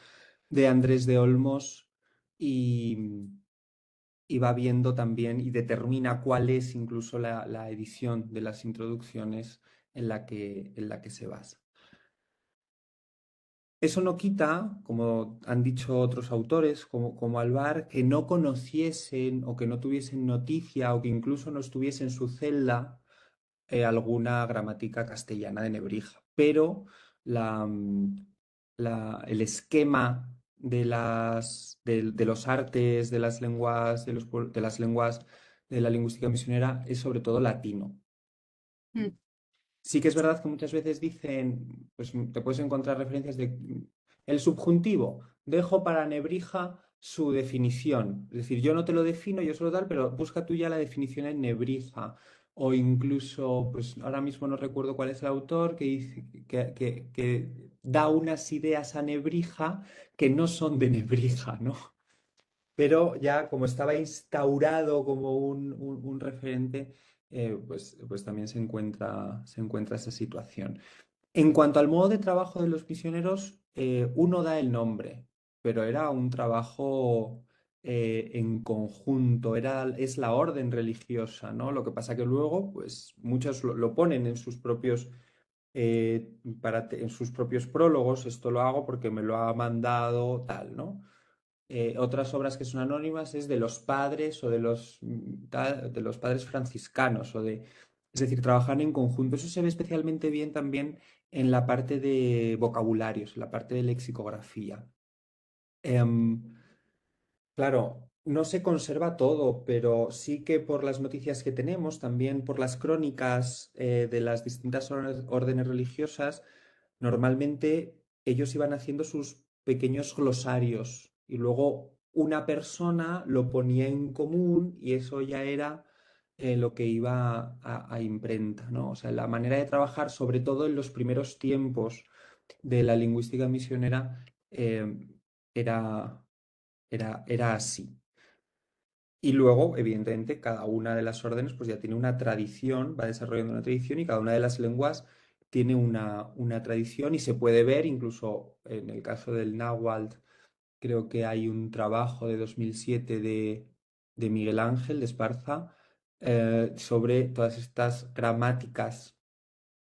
de Andrés de Olmos y, y va viendo también y determina cuál es incluso la edición de las introducciones en la que se basa. Eso no quita, como han dicho otros autores, como Alvar, que no conociesen o que no tuviesen noticia o que incluso no estuviese en su celda alguna gramática castellana de Nebrija. Pero la, el esquema de los artes, de las lenguas, de las lenguas de la lingüística misionera es sobre todo latino. Mm, Sí que es verdad que muchas veces dicen, pues te puedes encontrar referencias de el subjuntivo, dejo para Nebrija su definición. Es decir, yo no te lo defino, yo solo tal, pero busca tú ya la definición en Nebrija. O incluso, pues ahora mismo no recuerdo cuál es el autor, que dice que da unas ideas a Nebrija que no son de Nebrija, ¿no? Pero ya como estaba instaurado como un referente, pues también se encuentra esa situación. En cuanto al modo de trabajo de los misioneros, uno da el nombre, pero era un trabajo en conjunto, es la orden religiosa, ¿no? Lo que pasa que luego, pues muchos lo ponen en sus propios en sus propios prólogos, esto lo hago porque me lo ha mandado tal, ¿no? Otras obras que son anónimas es de los padres o de los padres franciscanos es decir, trabajar en conjunto. Eso se ve especialmente bien también en la parte de vocabularios, en la parte de lexicografía. Em, claro, no se conserva todo, pero sí que por las noticias que tenemos, también por las crónicas de las distintas órdenes religiosas, normalmente ellos iban haciendo sus pequeños glosarios y luego una persona lo ponía en común y eso ya era lo que iba a imprenta, ¿no? O sea, la manera de trabajar, sobre todo en los primeros tiempos de la lingüística misionera, era, era así. Y luego, evidentemente, cada una de las órdenes pues ya tiene una tradición, va desarrollando una tradición y cada una de las lenguas tiene una tradición y se puede ver, incluso en el caso del náhuatl, creo que hay un trabajo de 2007 de Miguel Ángel de Esparza sobre todas estas gramáticas,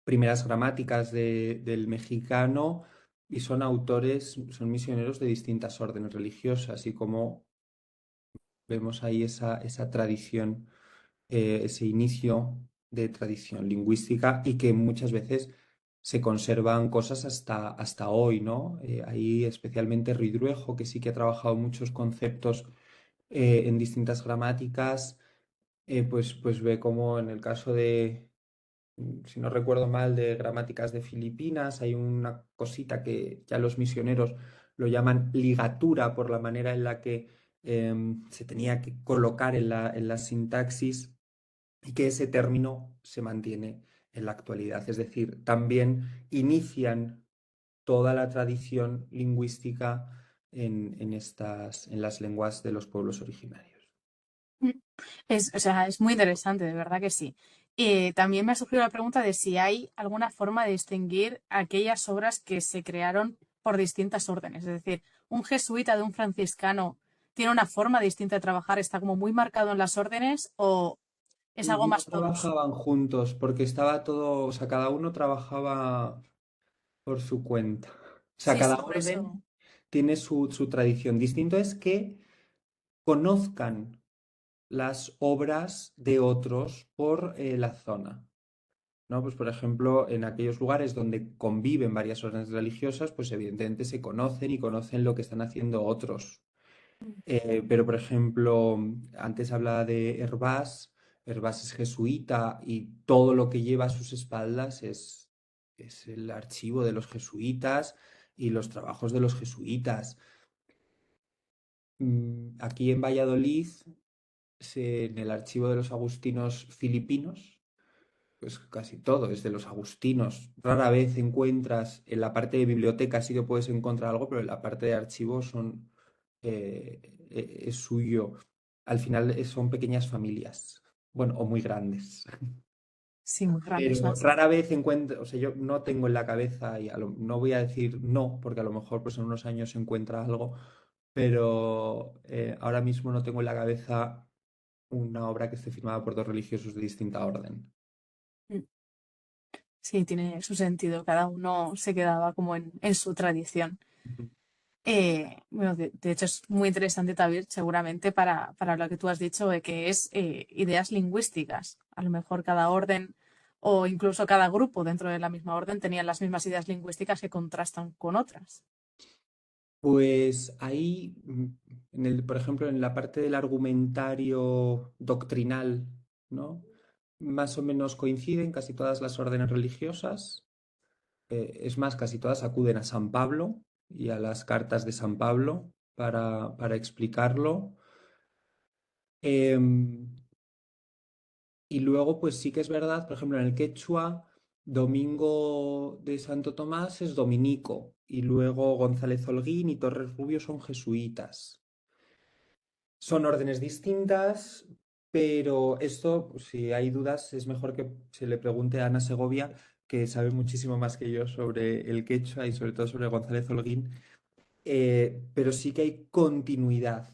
primeras gramáticas del mexicano y son autores, son misioneros de distintas órdenes religiosas y como vemos ahí esa tradición ese inicio de tradición lingüística y que muchas veces se conservan cosas hasta hoy, ¿no? Ahí especialmente Ridruejo, que sí que ha trabajado muchos conceptos en distintas gramáticas, pues ve como en el caso de, si no recuerdo mal, de gramáticas de Filipinas, hay una cosita que ya los misioneros lo llaman ligatura por la manera en la que se tenía que colocar en la sintaxis y que ese término se mantiene en la actualidad. Es decir, también inician toda la tradición lingüística en las lenguas de los pueblos originarios. O sea, es muy interesante, de verdad que sí. También me ha surgido la pregunta de si hay alguna forma de distinguir aquellas obras que se crearon por distintas órdenes. Es decir, un jesuita de un franciscano tiene una forma distinta de trabajar, está como muy marcado en las órdenes o es algo No más todos. trabajaban juntos porque estaba todo, o sea, cada uno trabajaba por su cuenta. O sea, Sí, cada sí, por eso. orden tiene su tradición. Distinto es que conozcan las obras de otros por la zona, ¿no? Pues, por ejemplo, en aquellos lugares donde conviven varias órdenes religiosas, pues evidentemente se conocen y conocen lo que están haciendo otros. Pero, por ejemplo, antes hablaba de Hervás. Hervás es jesuita y todo lo que lleva a sus espaldas es el archivo de los jesuitas y los trabajos de los jesuitas. Aquí en Valladolid, en el archivo de los agustinos filipinos, pues casi todo es de los agustinos. Rara vez encuentras, en la parte de biblioteca sí que puedes encontrar algo, pero en la parte de archivos es suyo. Al final son pequeñas familias, bueno, o muy grandes. Sí, muy grandes Pero más. rara vez encuentro, o sea, yo no tengo en la cabeza, y no voy a decir no, porque a lo mejor pues en unos años se encuentra algo, pero ahora mismo no tengo en la cabeza una obra que esté firmada por dos religiosos de distinta orden. Mm. Sí, tiene su sentido. Cada uno se quedaba como en su tradición. Bueno, de hecho es muy interesante también, seguramente, para lo que tú has dicho, de que es ideas lingüísticas. A lo mejor cada orden o incluso cada grupo dentro de la misma orden tenían las mismas ideas lingüísticas que contrastan con otras. Pues ahí, por ejemplo, en la parte del argumentario doctrinal, ¿no? Más o menos coinciden casi todas las órdenes religiosas. Es más, casi todas acuden a San Pablo y a las cartas de San Pablo para explicarlo. Em, y luego, pues sí que es verdad, por ejemplo, en el quechua, Domingo de Santo Tomás es dominico y luego González Holguín y Torres Rubio son jesuitas. Son órdenes distintas, pero esto, si hay dudas, es mejor que se le pregunte a Ana Segovia, que sabe muchísimo más que yo sobre el quechua y sobre todo sobre González Holguín. Pero sí que hay continuidad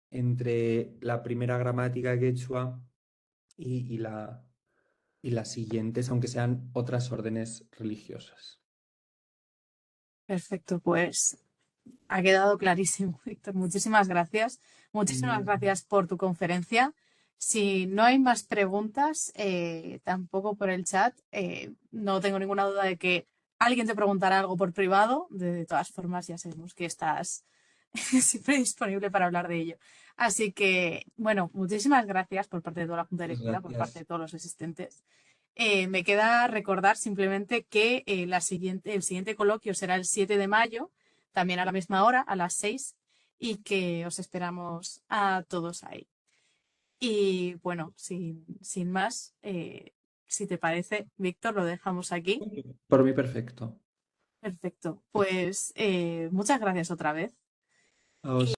entre la primera gramática quechua y, y la, y las siguientes, aunque sean otras órdenes religiosas. Perfecto, pues ha quedado clarísimo, Víctor. Muchísimas gracias. Muchísimas Mm, gracias por tu conferencia. Si no hay más preguntas, tampoco por el chat, no tengo ninguna duda de que alguien te preguntará algo por privado. De todas formas, ya sabemos que estás siempre disponible para hablar de ello. Así que, bueno, muchísimas gracias por parte de toda la Junta Muchas Directiva, por parte gracias. de todos los asistentes. Me queda recordar simplemente que el siguiente coloquio será el 7 de mayo, también a la misma hora, a las 6, y que os esperamos a todos ahí. Y bueno, sin más, si te parece, Víctor, lo dejamos aquí. Por mí, perfecto. Perfecto. Pues muchas gracias otra vez. A vos.